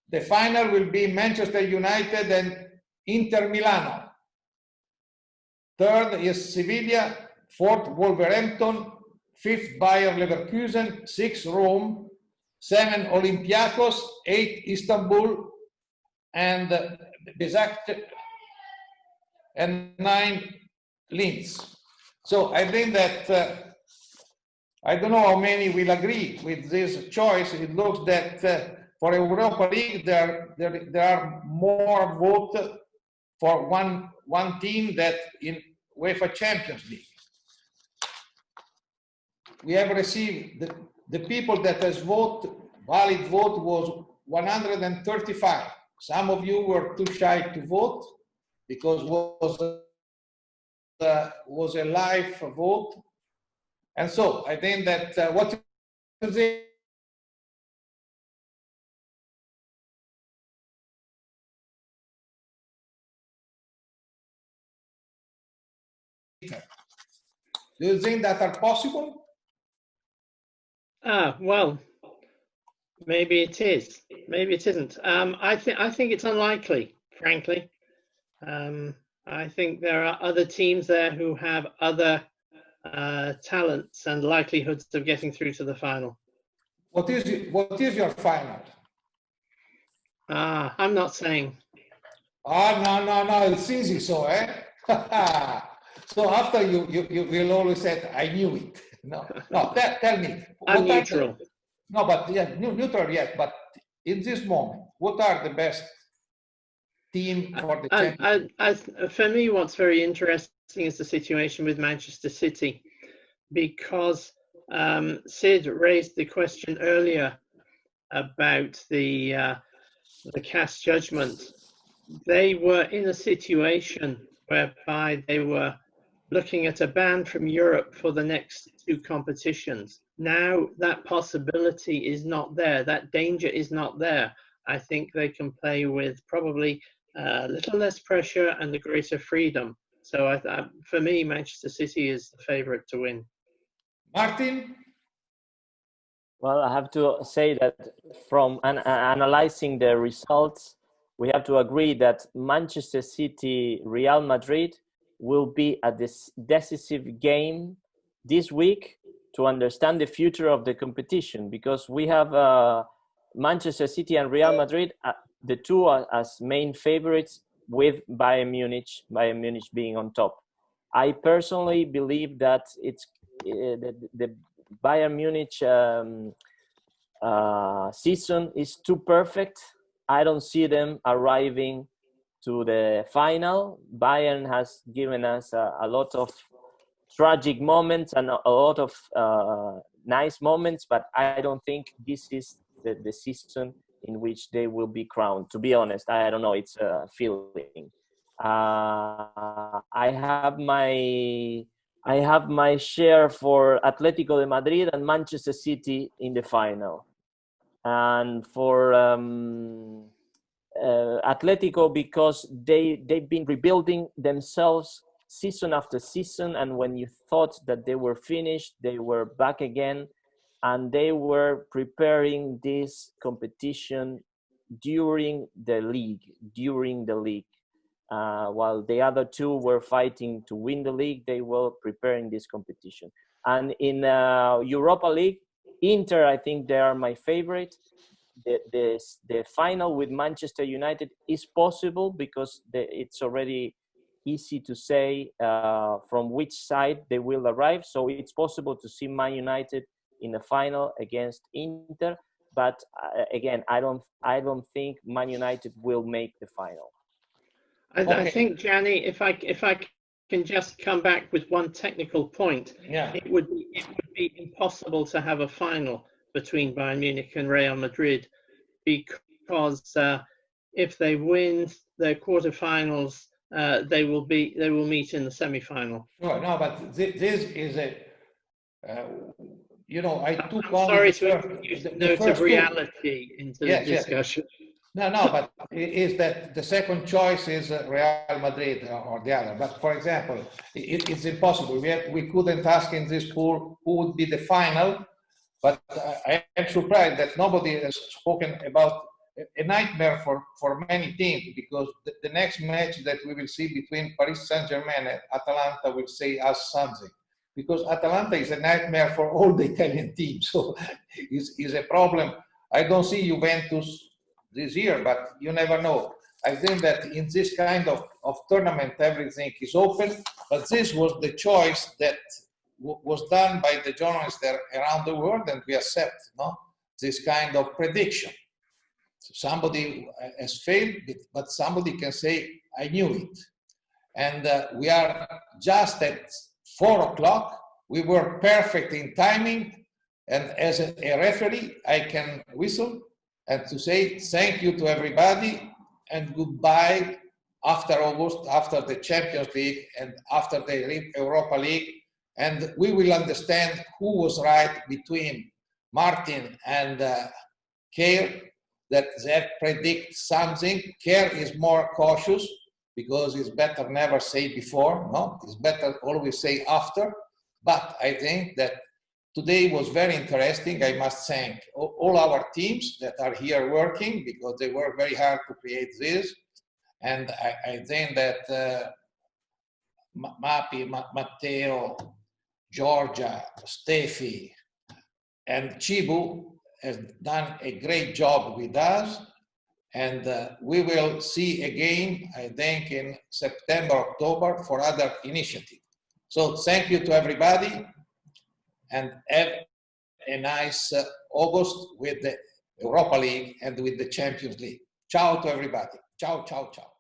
The final will be Manchester United and Inter Milano. Third is Sevilla. Fourth, Wolverhampton. Fifth, Bayer Leverkusen. Sixth, Rome. 7 Olympiacos, 8 Istanbul, and Besiktas, and 9 Linz. So I think that I don't know how many will agree with this choice. It looks that for Europa League there are more votes for one team that in UEFA Champions League. We have received the people that has valid vote was 135. Some of you were too shy to vote because was a live vote. And so I think that what is it? Do you think that are possible?
Well, maybe it is. Maybe it isn't. I think it's unlikely, frankly. I think there are other teams there who have other talents and likelihoods of getting through to the final.
What is your final?
I'm not saying.
No, it's easy, so so after you will always say, I knew it. No, tell me.
I'm neutral.
No, but yeah, neutral, yes. But in this moment, what are the best team for the Champions?
For me, what's very interesting is the situation with Manchester City, because Sid raised the question earlier about the CAS judgment. They were in a situation whereby they were looking at a ban from Europe for the next 2 competitions. Now that possibility is not there. That danger is not there. I think they can play with probably a little less pressure and a greater freedom. So for me, Manchester City is the favourite to win.
Martin?
Well, I have to say that from analyzing the results, we have to agree that Manchester City, Real Madrid will be a decisive game this week to understand the future of the competition, because we have Manchester City and Real Madrid, the two as main favorites, with Bayern Munich being on top. I personally believe that it's the Bayern Munich season is too perfect. I don't see them arriving to the final. Bayern has given us a lot of tragic moments and a lot of nice moments, but I don't think this is the season in which they will be crowned. To be honest, I don't know. It's a feeling. I have my share for Atletico de Madrid and Manchester City in the final, and for Atletico, because they've been rebuilding themselves season after season, and when you thought that they were finished, they were back again, and they were preparing this competition during the league. While the other two were fighting to win the league, they were preparing this competition. And in Europa League, Inter, I think they are my favorite. The final with Manchester United is possible because it's already easy to say from which side they will arrive. So it's possible to see Man United in the final against Inter. But again, I don't think Man United will make the final.
I think, Gianni, if I can just come back with one technical point, it would be impossible to have a final between Bayern Munich and Real Madrid, because if they win their quarterfinals, they will meet in the semi-final.
No, but this is a I took
I'm sorry to introduce a note of reality into the discussion.
No, but is that the second choice is Real Madrid or the other. But for example, it's impossible. We couldn't ask in this pool who would be the final, but I am surprised that nobody has spoken about a nightmare for many teams, because the next match that we will see between Paris Saint-Germain and Atalanta will say us something. Because Atalanta is a nightmare for all the Italian teams, so it's a problem I don't see Juventus this year, but you never know. I think that in this kind of tournament, everything is open, but this was the choice that was done by the journalists there around the world, and we accept this kind of prediction. So somebody has failed, but somebody can say, I knew it. And we are just at 4 o'clock. We were perfect in timing. And as a referee, I can whistle and to say thank you to everybody and goodbye after August, after the Champions League and after the Europa League. And we will understand who was right between Martin and Kerr, that they predict something. Kerr is more cautious because it's better never say before, no? It's better always say after. But I think that today was very interesting. I must thank all our teams that are here working because they work very hard to create this. And I think that Mapi, Matteo, Georgia, Steffi, and Chibu has done a great job with us. And we will see again, I think, in September, October for other initiatives. So thank you to everybody and have a nice August with the Europa League and with the Champions League. Ciao to everybody. Ciao, ciao, ciao.